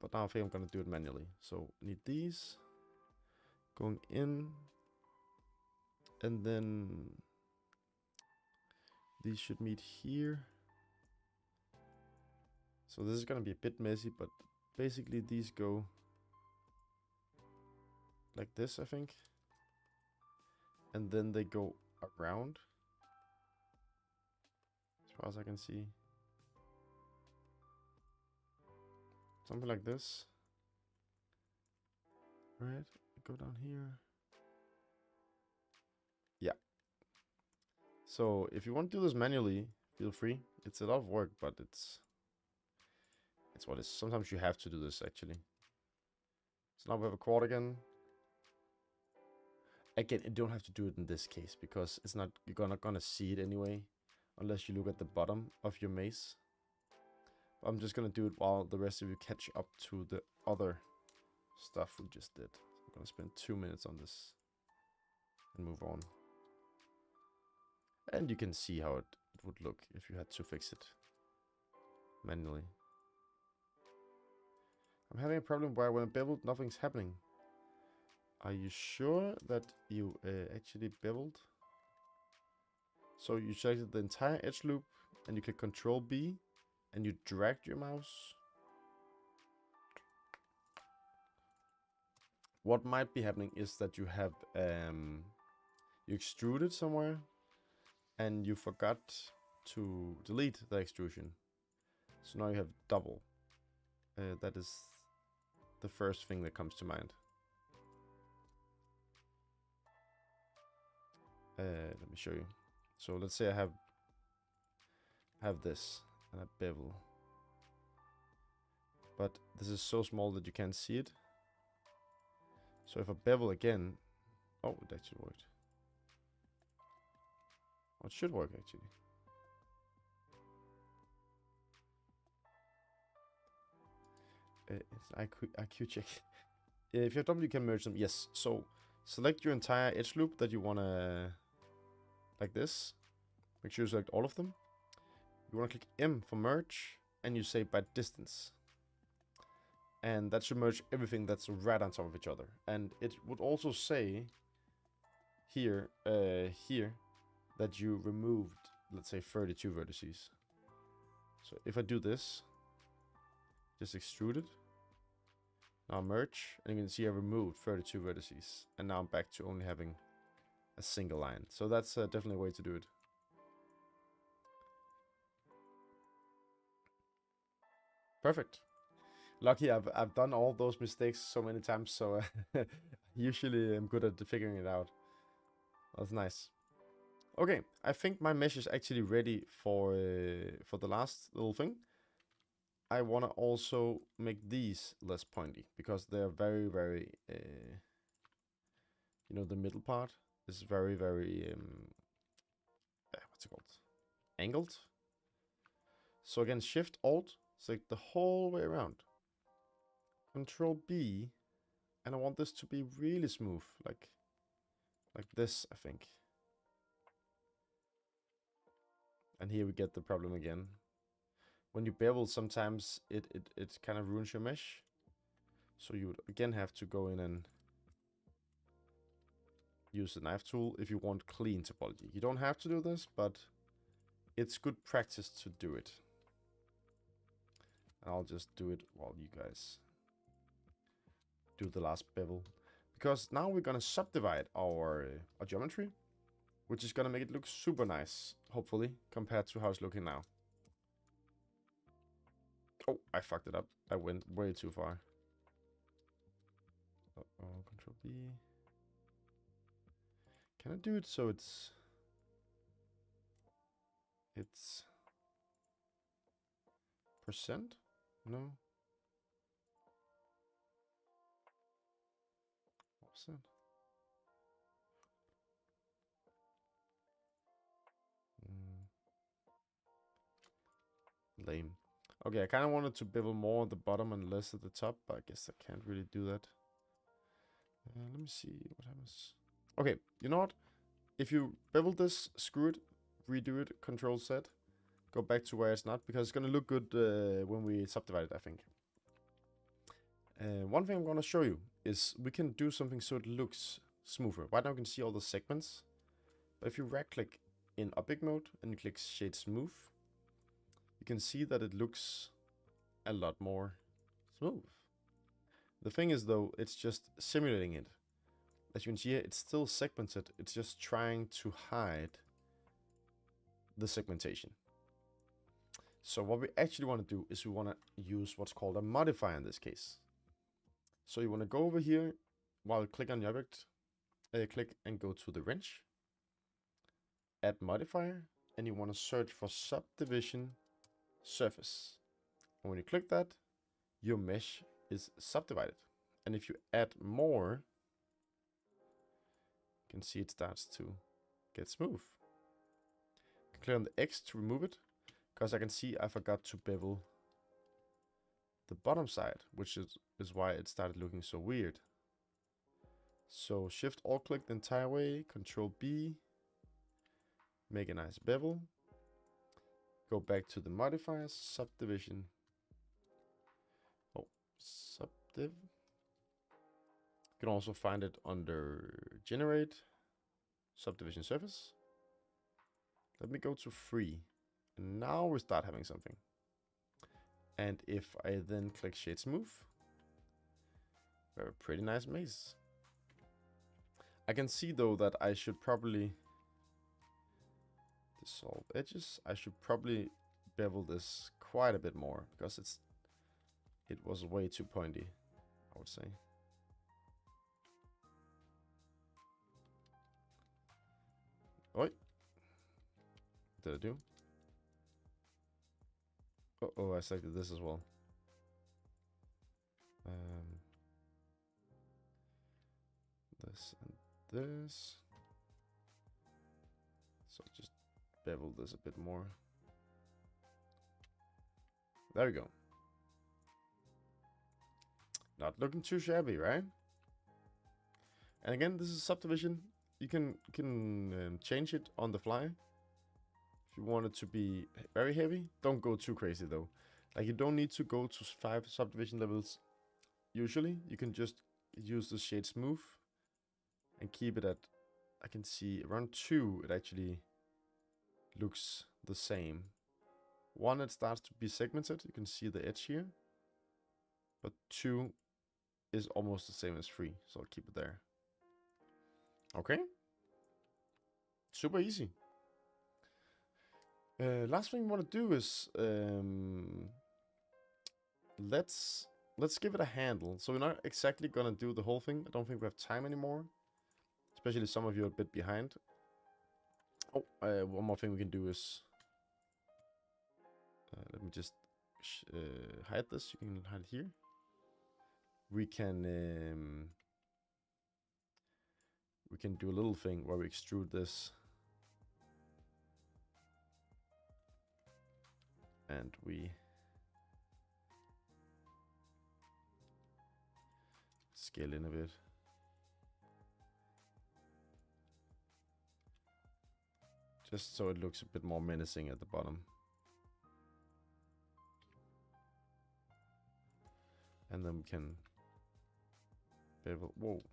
Speaker 1: but now I think I'm gonna do it manually. So need these going in, and then these should meet here. So this is gonna be a bit messy, but basically these go like this, I think. And then they go around, as far as I can see. Something like this. Right, go down here. Yeah. So if you want to do this manually, feel free. It's a lot of work, but it's what it is. Sometimes you have to do this actually. So now we have a quad again. Again, you don't have to do it in this case because it's not, you're not gonna see it anyway unless you look at the bottom of your maze. I'm just gonna do it while the rest of you catch up to the other stuff we just did. I'm gonna spend 2 minutes on this and move on. And you can see how it would look if you had to fix it manually. I'm having a problem where when I beveled, nothing's happening. Are you sure that you actually beveled? So you selected the entire edge loop and you click Control B and you dragged your mouse. What might be happening is that you have you extruded somewhere and you forgot to delete the extrusion. So now you have double. That is the first thing that comes to mind. Let me show you. So let's say I have this and a bevel, but this is so small that you can't see it. So if I bevel again, oh, it actually worked. Oh, it should work actually. It's IQ check. If you have double, you can merge them. Yes. So select your entire edge loop that you wanna, like this. Make sure you select all of them. You wanna click M for merge, and you say by distance. And that should merge everything that's right on top of each other. And it would also say here, that you removed, let's say, 32 vertices. So if I do this, just extrude it. Now merge, and you can see I removed 32 vertices. And now I'm back to only having a single line. So that's definitely a way to do it. Perfect. Lucky I've done all those mistakes so many times, so usually I'm good at figuring it out. That's nice. Okay, I think my mesh is actually ready for the last little thing. I want to also make these less pointy because they're very, very, you know, the middle part is very, very, what's it called? Angled. So again, Shift Alt, select the whole way around. Control B, and I want this to be really smooth, like this, I think. And here we get the problem again. When you bevel, sometimes it kind of ruins your mesh. So you would again have to go in and use the knife tool if you want clean topology. You don't have to do this, but it's good practice to do it. And I'll just do it while you guys do the last bevel. Because now we're gonna subdivide our geometry, which is gonna make it look super nice, hopefully, compared to how it's looking now. Oh, I fucked it up. I went way too far. Uh-oh, Control B. Can I do it so it's percent? No. What percent? Lame. Okay, I kind of wanted to bevel more at the bottom and less at the top, but I guess I can't really do that. Let me see what happens. Okay, you know what? If you bevel this, screw it, redo it, Control Z, go back to where it's not, because it's going to look good when we subdivide it, I think. One thing I'm going to show you is we can do something so it looks smoother. Right now you can see all the segments, but if you right click in object mode and you click shade smooth, you can see that it looks a lot more smooth. The thing is though, it's just simulating it. As you can see here, it's still segmented. It's just trying to hide the segmentation. So what we actually want to do is we want to use what's called a modifier in this case. So you want to go over here while you click on the object, click and go to the wrench, add modifier, and you want to search for subdivision surface. And when you click that, your mesh is subdivided. And if you add more, you can see it starts to get smooth. You can click on the X to remove it, because I can see I forgot to bevel the bottom side, which is why it started looking so weird. So Shift Alt click the entire way, Control B, make a nice bevel, go back to the modifiers, subdivision. Oh, subdiv. You can also find it under Generate, Subdivision Surface. Let me go to 3. And now we start having something. And if I then click Shade Smooth, we have a pretty nice maze. I can see though that I should probably dissolve edges. I should probably bevel this quite a bit more because it was way too pointy, I would say. Oi. What did I do? Oh, I selected this as well. This and this. So just bevel this a bit more. There we go. Not looking too shabby, right? And again, this is subdivision. You can change it on the fly. If you want it to be very heavy, don't go too crazy though. Like you don't need to go to 5 subdivision levels. Usually, you can just use the shade smooth and keep it at, I can see around 2, it actually looks the same. 1, it starts to be segmented. You can see the edge here. But 2 is almost the same as 3, so I'll keep it there. Okay. Super easy. Last thing we want to do is let's give it a handle. So we're not exactly gonna do the whole thing. I don't think we have time anymore. Especially some of you are a bit behind. Oh, one more thing we can do is let me just hide this. You can hide it here. We can do a little thing where we extrude this. And we scale in a bit. Just so it looks a bit more menacing at the bottom. And then we can bevel, whoa.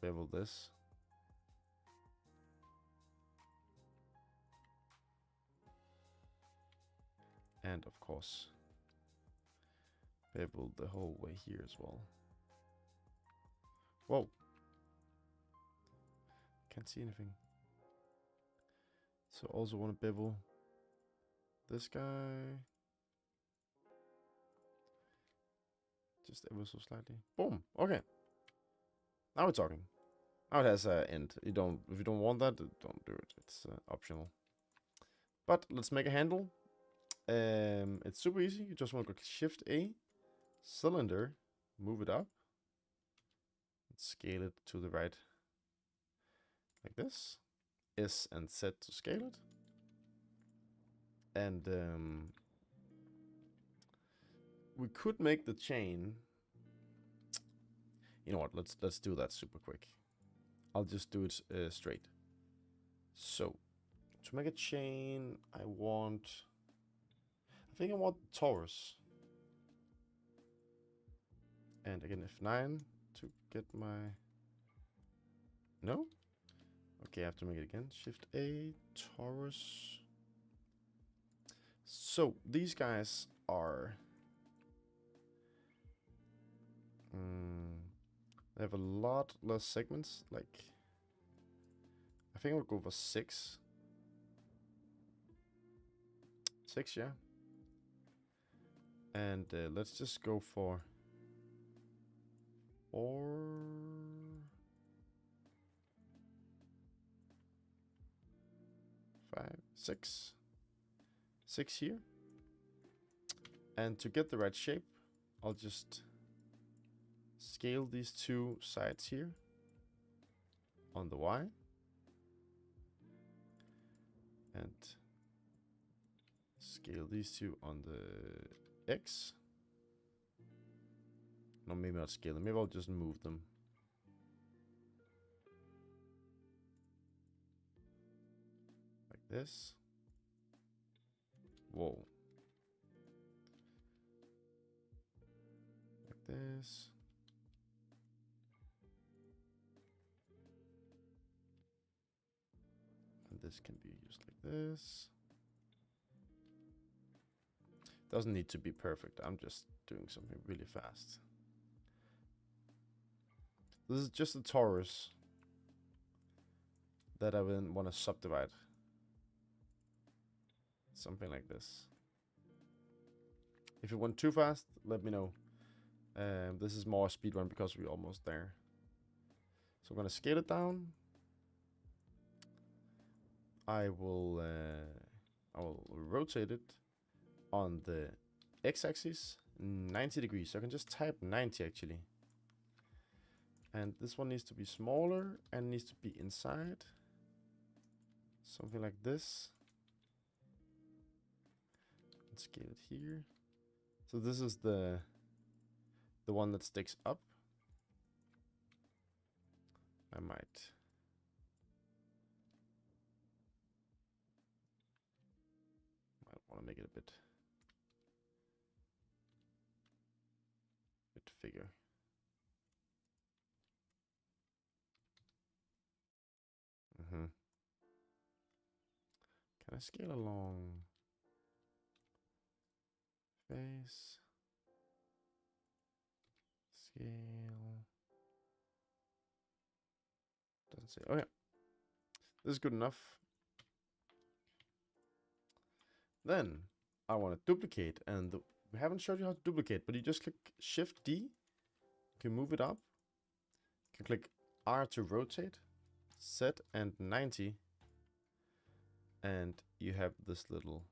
Speaker 1: Bevel this. And of course, bevel the whole way here as well. Whoa. Can't see anything. So also want to bevel this guy. Just ever so slightly. Boom. Okay. Now we're talking. Now it has an end. If you don't want that, don't do it. It's optional. But let's make a handle. It's super easy. You just want to go Shift A, cylinder, move it up, and scale it to the right, like this. S and Z to scale it, and we could make the chain. You know what? Let's do that super quick. I'll just do it straight. So to make a chain, I think I want Taurus. And again, F9 to get my... No? Okay, I have to make it again. Shift A, Taurus. So, these guys are... they have a lot less segments. Like, I think I'll go for 6. 6, yeah. And let's just go for 4, 5, 6. 6 here. And to get the right shape, I'll just scale these 2 sides here on the Y. And scale these two on the X. No, maybe not scale them. Maybe I'll just move them. Like this. Whoa. Like this. And this can be used like this. Doesn't need to be perfect. I'm just doing something really fast. This is just a torus that I want to subdivide. Something like this. If you want too fast, let me know. This is more a speed run because we're almost there. So I'm going to scale it down. I will rotate it on the x-axis 90 degrees. So I can just type 90 actually. And this one needs to be smaller and needs to be inside. Something like this. Let's scale it here. So this is the one that sticks up. I might want to make it a bit bigger. Can I scale along face? Scale. Doesn't say. Oh yeah. This is good enough. Then I want to duplicate, and we haven't showed you how to duplicate, but you just click Shift D. You can move it up. You can click R to rotate, set and 90, and you have this little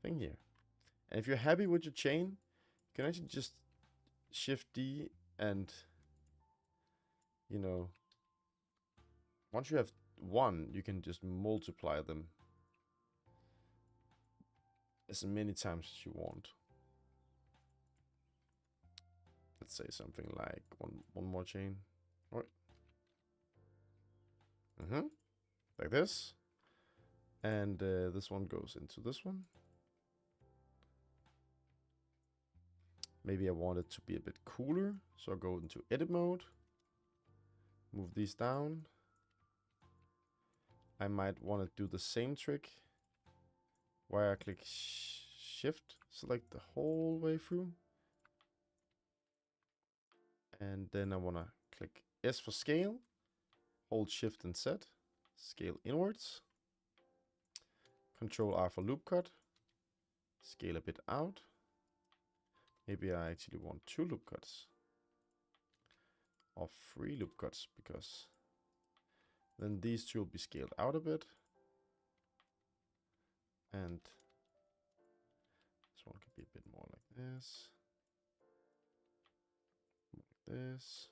Speaker 1: thing here. And if you're happy with your chain, you can actually just Shift D and, you know, once you have one, you can just multiply them as many times as you want. Let's say something like one more chain. All right. Like this. And this one goes into this one. Maybe I want it to be a bit cooler, so I'll go into edit mode. Move these down. I might want to do the same trick where I click shift, select the whole way through. And then I want to click S for scale, hold shift and set, scale inwards. Control R for loop cut, scale a bit out. Maybe I actually want 2 loop cuts or 3 loop cuts, because then these 2 will be scaled out a bit. And this one could be a bit more like this. Like this.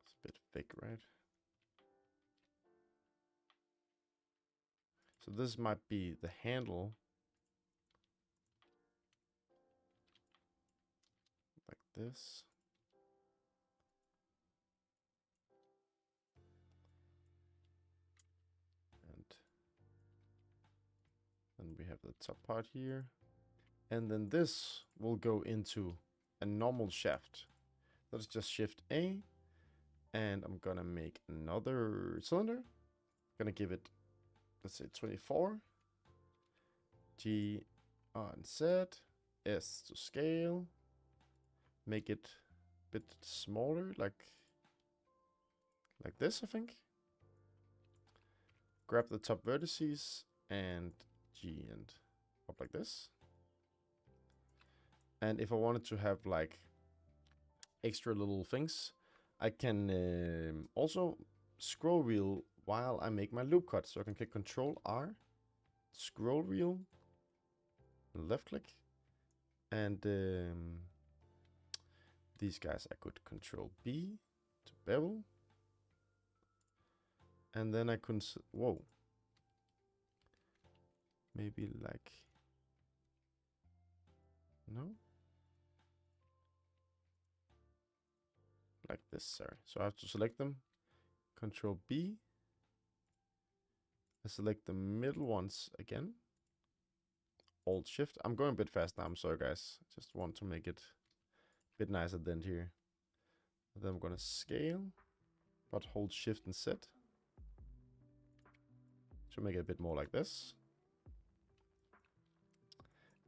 Speaker 1: It's a bit thick, right? So this might be the handle. Like this. And then we have the top part here. And then this will go into a normal shaft. Let's just Shift A. And I'm gonna make another cylinder. I'm gonna give it, let's say 24. G, R and Z. S to scale. Make it a bit smaller, like this, I think. Grab the top vertices and G and up like this. And if I wanted to have like extra little things, I can also scroll wheel while I make my loop cut. So I can click Control R, scroll wheel, left click, and these guys I could Control B to bevel. And then I couldn't... Whoa. Maybe like... No? Like this, sorry. So I have to select them. Control B. I select the middle ones again. Alt Shift. I'm going a bit fast now. I'm sorry, guys. Just want to make it a bit nicer at the end here. Then I'm going to scale, but hold Shift and set to make it a bit more like this.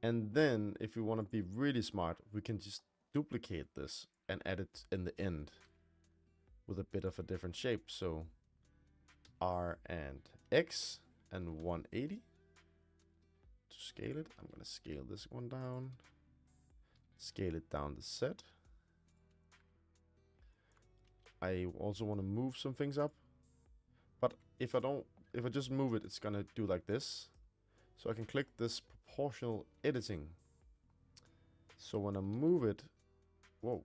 Speaker 1: And then if we want to be really smart, we can just duplicate this and add it in the end with a bit of a different shape. So R and X and 180 to scale it. I'm going to scale this one down, scale it down to set. I also want to move some things up, but if I just move it, it's going to do like this. So I can click this proportional editing. So when I move it, whoa,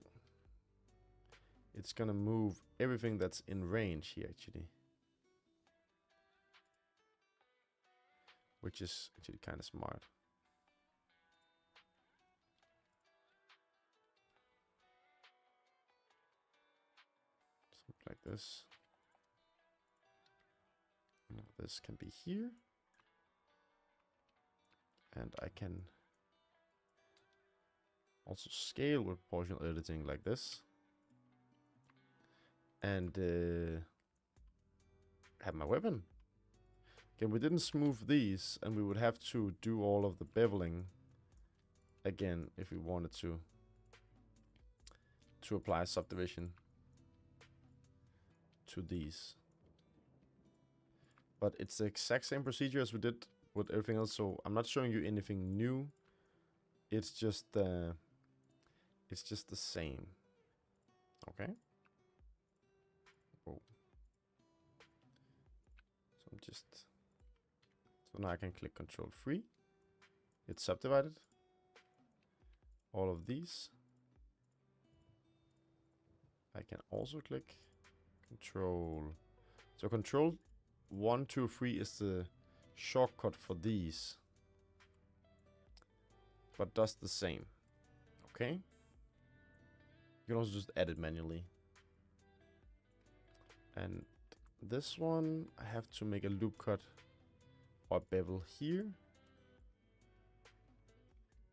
Speaker 1: it's gonna move everything that's in range here actually. Which is actually kind of smart. Something like this. Now this can be here. And I can also scale with proportional editing like this. And have my weapon. Again, we didn't smooth these, and we would have to do all of the beveling again if we wanted to apply subdivision to these. But it's the exact same procedure as we did with everything else, so I'm not showing you anything new. It's just the same. Okay. Whoa. So now I can click Control 3. It's subdivided. All of these. I can also click Control. So Control 1, 2, 3 is the shortcut for these, but does the same. Okay. You can also just add it manually. And this one, I have to make a loop cut or bevel here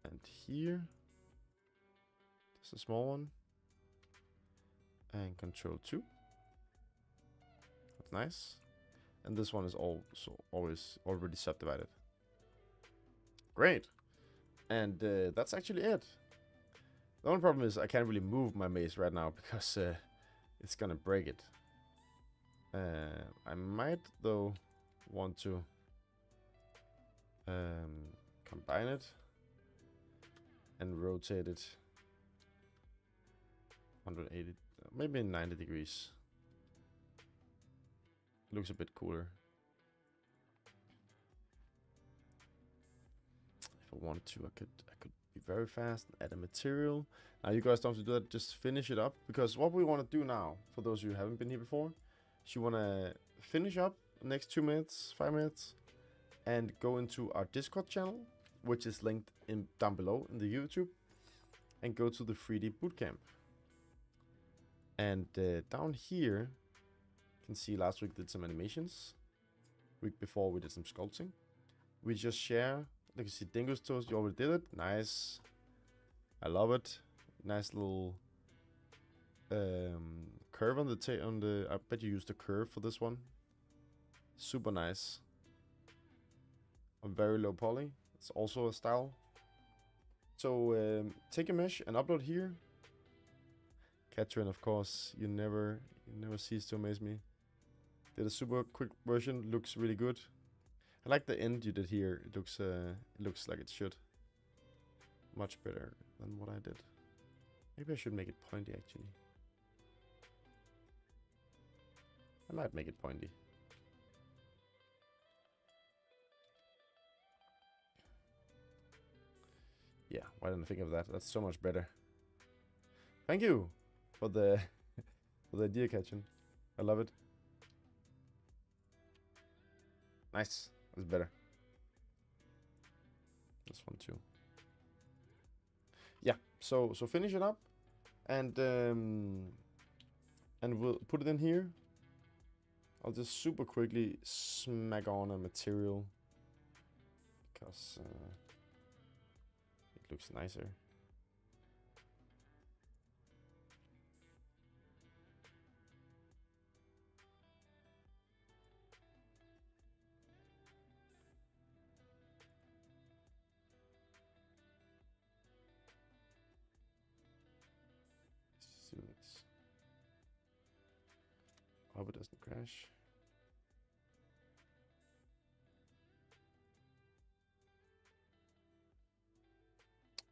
Speaker 1: and here. Just a small one. And Control 2. That's nice. And this one is also already subdivided. Great. And that's actually it. The only problem is I can't really move my maze right now because it's gonna break it. I might though want to combine it and rotate it 180, maybe 90 degrees. Looks a bit cooler. If I want to, I could be very fast and add a material. Now you guys don't have to do that, just finish it up, because what we want to do now, for those of you who haven't been here before, is you want to finish up the next 2 minutes, 5 minutes, and go into our Discord channel, which is linked down below in the YouTube, and go to the 3D Bootcamp. And down here, you can see last week did some animations. Week before we did some sculpting. We just share. Like you see Dingo's Toast, you already did it. Nice. I love it. Nice little curve on the I bet you used a curve for this one. Super nice. On very low poly. It's also a style. So take a mesh and upload here. Catherine, of course, you never cease to amaze me. Did a super quick version, looks really good. I like the end you did here. It looks like it should. Much better than what I did. Maybe I should make it pointy actually. I might make it pointy. Yeah, why didn't I think of that? That's so much better. Thank you for the for the idea, Catherine. I love it. Nice. That's better. This one too. Yeah. So finish it up, and we'll put it in here. I'll just super quickly smack on a material because it looks nicer. I hope it doesn't crash.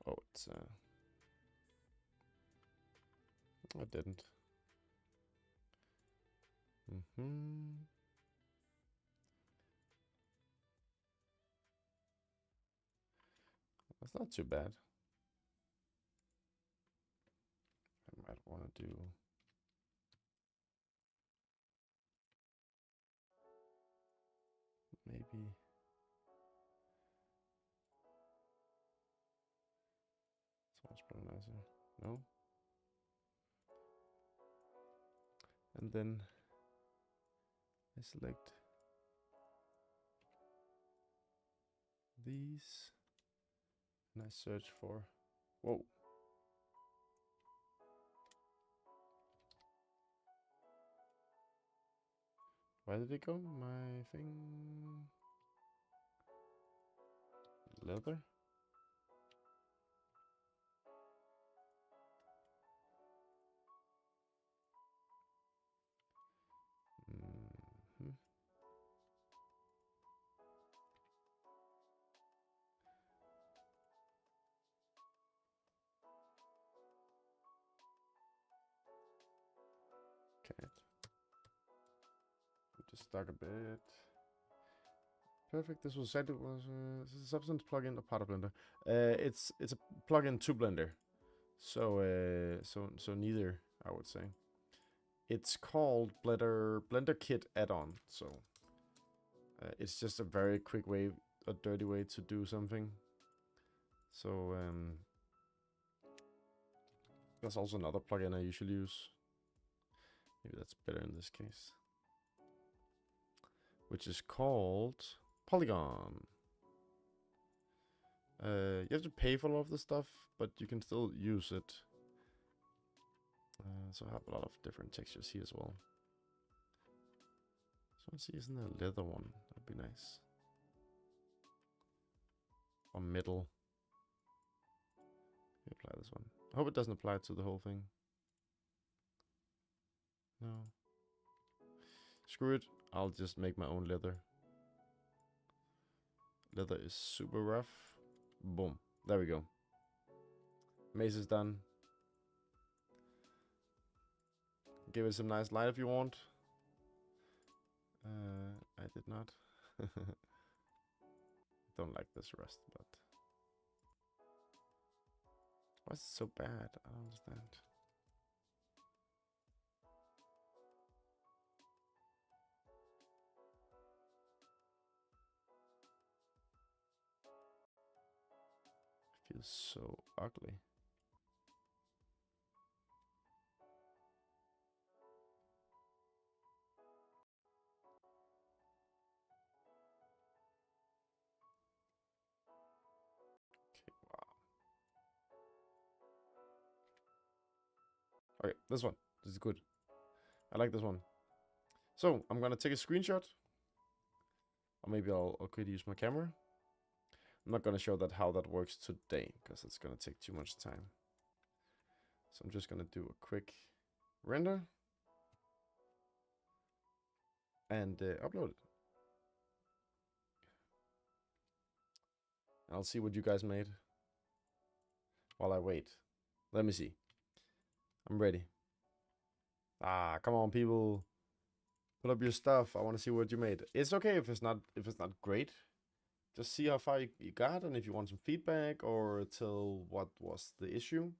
Speaker 1: Oh, it's I didn't. That's not too bad. I might want to do maybe someone's probably nicer. No. And then I select these and I search for, whoa. Where did it go? My thing. Leather? Okay. Just stuck a bit. Perfect. This was said it was this is a substance plugin, a part of Blender. It's a plugin to Blender. So so neither, I would say. It's called Blender Kit add-on. So it's just a very quick way, a dirty way to do something. So there's also another plugin I usually use. Maybe that's better in this case. Which is called Polygon. You have to pay for a lot of the stuff, but you can still use it. So I have a lot of different textures here as well. So let's see, isn't there a leather one? That'd be nice. Or metal. Apply this one. I hope it doesn't apply to the whole thing. No. Screw it. I'll just make my own leather. Leather is super rough. Boom. There we go. Mace is done. Give it some nice light if you want. I did not. Don't like this rust, but why is it so bad? I don't understand. It feels so ugly. Okay, this one. This is good. I like this one. So I'm gonna take a screenshot. Or maybe I'll quickly use my camera. I'm not gonna show that how that works today because it's gonna take too much time. So I'm just gonna do a quick render and upload it. I'll see what you guys made while I wait. Let me see. I'm ready. Ah, come on, people. Put up your stuff. I want to see what you made. It's okay if it's not great. Just see how far you got, and if you want some feedback or tell what was the issue,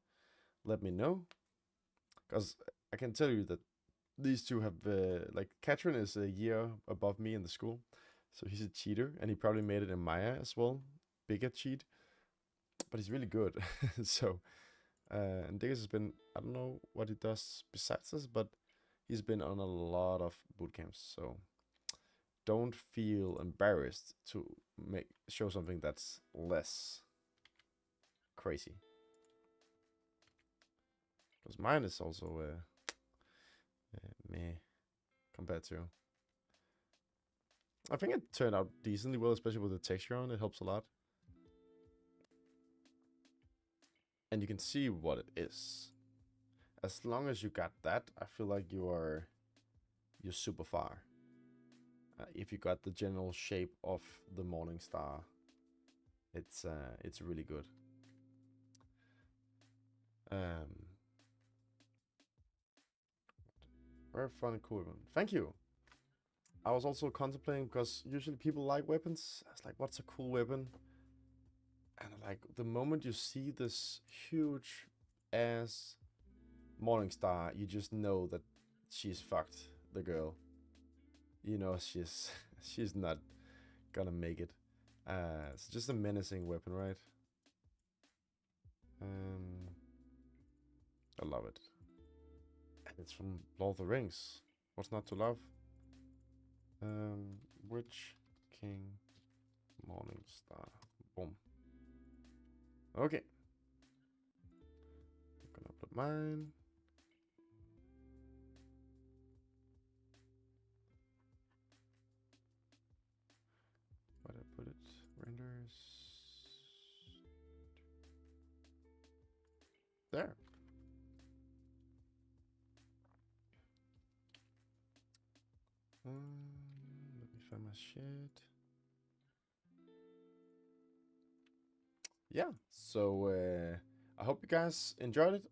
Speaker 1: let me know. Because I can tell you that these two have like Katrin is a year above me in the school, So he's a cheater, and he probably made it in Maya as well. Bigger cheat. But he's really good. So, and Diggers has been, I don't know what he does besides this, but he's been on a lot of bootcamps. So don't feel embarrassed to show something that's less crazy. Because mine is also meh compared to. I think it turned out decently well, especially with the texture on. It helps a lot. And you can see what it is. As long as you got that, I feel like you're super far. If you got the general shape of the morning star, it's really good. Very fun and cool weapon. Thank you. I was also contemplating, because usually people like weapons. I was like, what's a cool weapon? And like the moment you see this huge ass morning star, you just know that she's fucked, the girl. You know she's not gonna make it. It's just a menacing weapon, right? I love it. And it's from Lord of the Rings. What's not to love? Witch King Morning Star. Boom. Okay. I'm gonna upload mine. Where did I put it? Renders. There. Let me find my shit. Yeah, so I hope you guys enjoyed it.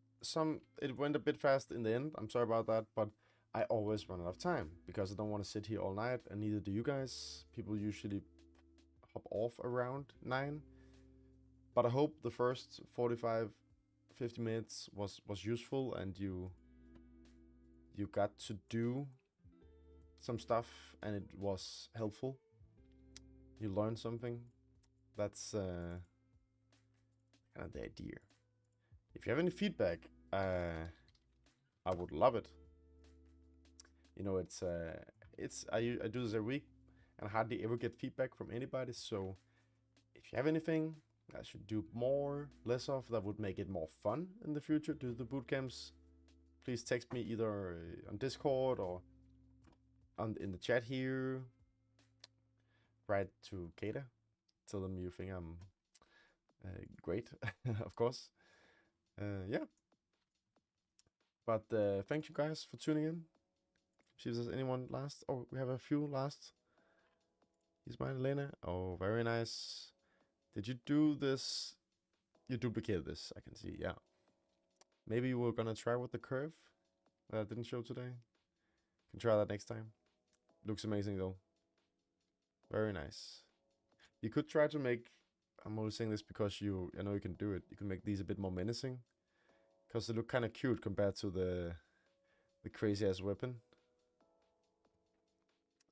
Speaker 1: It went a bit fast in the end. I'm sorry about that, but I always run out of time because I don't want to sit here all night, and neither do you guys. People usually hop off around 9. But I hope the first 45, 50 minutes was useful, and you got to do some stuff and it was helpful. You learned something. That's kind of the idea. If you have any feedback, I would love it. You know, I do this every week and hardly ever get feedback from anybody. So if you have anything I should do more, less of, that would make it more fun in the future to do the bootcamps, please text me either on Discord or in the chat here. Write to CADA. Tell them you think I'm great, of course. Yeah. But thank you guys for tuning in. See if there's anyone last. Oh, we have a few last. He's mine, Elena. Oh, very nice. Did you do this? You duplicated this, I can see, yeah. Maybe we're gonna try with the curve that I didn't show today. Can try that next time. Looks amazing though. Very nice. You could try to make, I'm only saying this because I know you can do it. You can make these a bit more menacing, because they look kind of cute compared to the crazy ass weapon.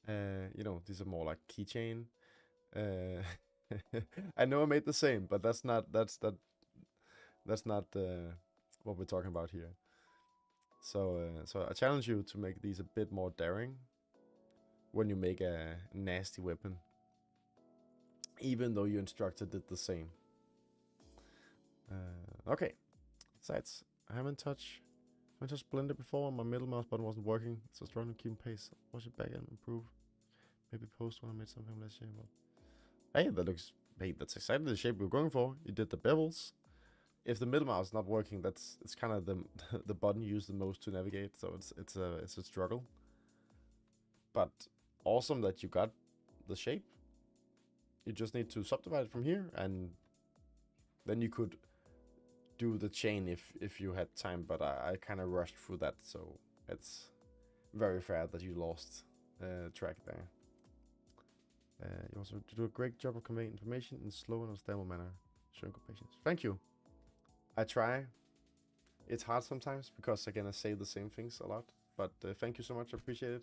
Speaker 1: You know, these are more like keychain. I know I made the same, but that's not what we're talking about here. So I challenge you to make these a bit more daring when you make a nasty weapon, even though your instructor did the same. Okay, sights. I haven't touched Blender before. My middle mouse button wasn't working, so I was trying to keep pace. Wash it back and improve. Maybe post when I made something less shapeable. Hey, that looks. Hey, that's exactly the shape we were going for. You did the bevels. If the middle mouse is not working, it's kind of the button you use the most to navigate. So it's a struggle. But awesome that you got the shape. You just need to subdivide it from here, and then you could do the chain if you had time. But I kind of rushed through that, so it's very fair that you lost track there. You also do a great job of conveying information in a slow and understandable manner, showing good patience. Thank you. I try. It's hard sometimes because, again, I say the same things a lot. But thank you so much. I appreciate it.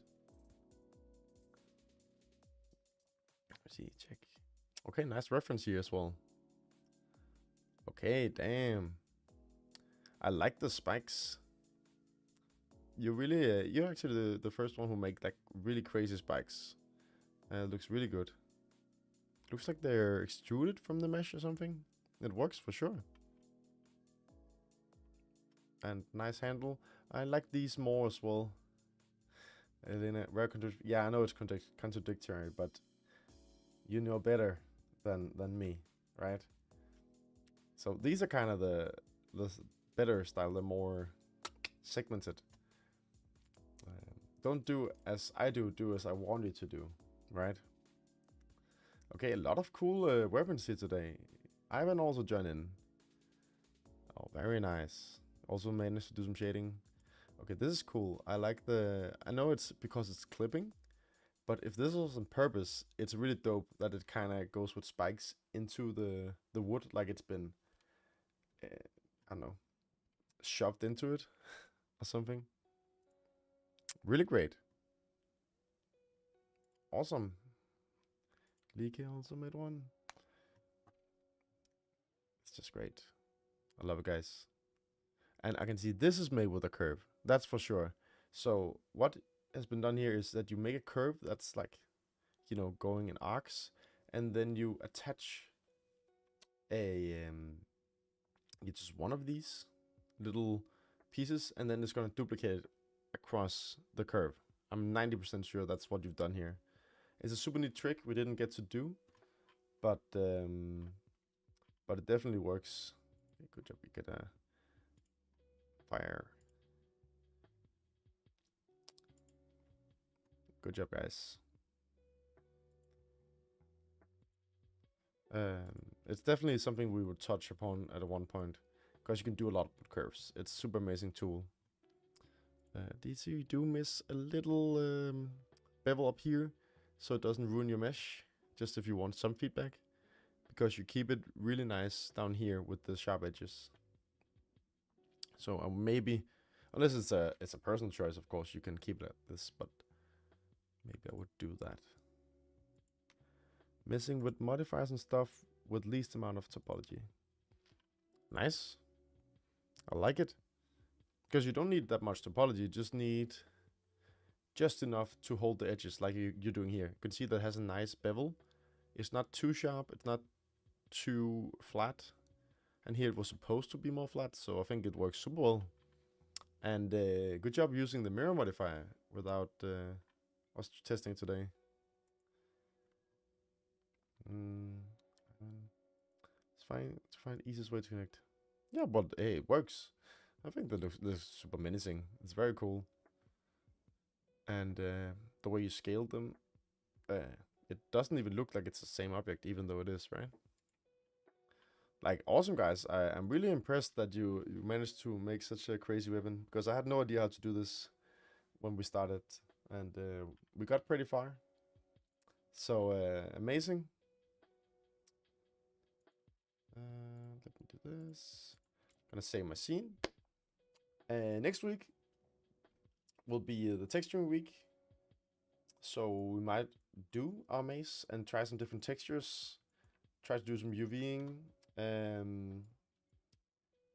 Speaker 1: See, check. Okay, nice reference here as well. Okay, damn. I like the spikes. You really, you're actually the first one who make like really crazy spikes. Looks really good. Looks like they're extruded from the mesh or something. It works for sure. And nice handle. I like these more as well. Yeah, I know it's contradictory, but you know better than me, right? So these are kind of the better style, the more segmented. Don't do as I do as I want you to do, right? Okay, a lot of cool weapons here today. Ivan also joined in. Oh, very nice. Also managed to do some shading. Okay, this is cool. I like I know it's because it's clipping, but if this was on purpose, it's really dope that it kind of goes with spikes into the wood, like it's been, I don't know, shoved into it or something. Really great. Awesome. Leaky also made one. It's just great. I love it, guys. And I can see this is made with a curve. That's for sure. So what has been done here is that you make a curve that's like, you know, going in arcs, and then you attach just one of these little pieces, and then it's going to duplicate it across the curve. I'm 90% sure that's what you've done here. It's a super neat trick we didn't get to do, but it definitely works. Good job. We get a fire. Good job, guys. It's definitely something we would touch upon at one point, because you can do a lot with curves. It's a super amazing tool. You do miss a little bevel up here, so it doesn't ruin your mesh, just if you want some feedback, because you keep it really nice down here with the sharp edges. So maybe, unless it's a personal choice, of course, you can keep it at this, but maybe I would do that. Messing with modifiers and stuff with least amount of topology. Nice. I like it. Because you don't need that much topology, you just need just enough to hold the edges like you're doing here. You can see that it has a nice bevel. It's not too sharp, it's not too flat. And here it was supposed to be more flat, so I think it works super well. And good job using the mirror modifier without us testing today. It's fine to find the easiest way to connect. Yeah, but hey, it works. I think that looks super menacing. It's very cool. And the way you scaled them, it doesn't even look like it's the same object, even though it is, right? Like, awesome, guys. I'm really impressed that you managed to make such a crazy weapon, because I had no idea how to do this when we started, and we got pretty far. So amazing. Let me do this. Gonna save my scene. Next week will be the texturing week, so we might do our maze and try some different textures. Try to do some UVing.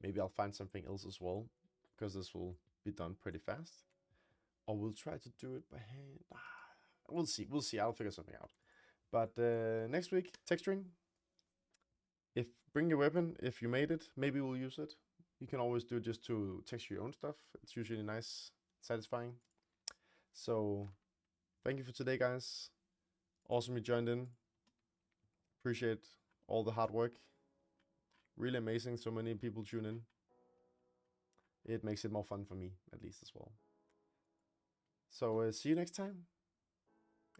Speaker 1: Maybe I'll find something else as well, because this will be done pretty fast. Or we'll try to do it by hand. We'll see. We'll see. I'll figure something out. But next week, texturing. Bring your weapon. If you made it, maybe we'll use it. You can always do it just to texture your own stuff. It's usually nice, satisfying. So thank you for today, guys. Awesome you joined in. Appreciate all the hard work. Really amazing. So many people tune in. It makes it more fun for me, at least, as well. So see you next time.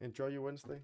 Speaker 1: Enjoy your Wednesday.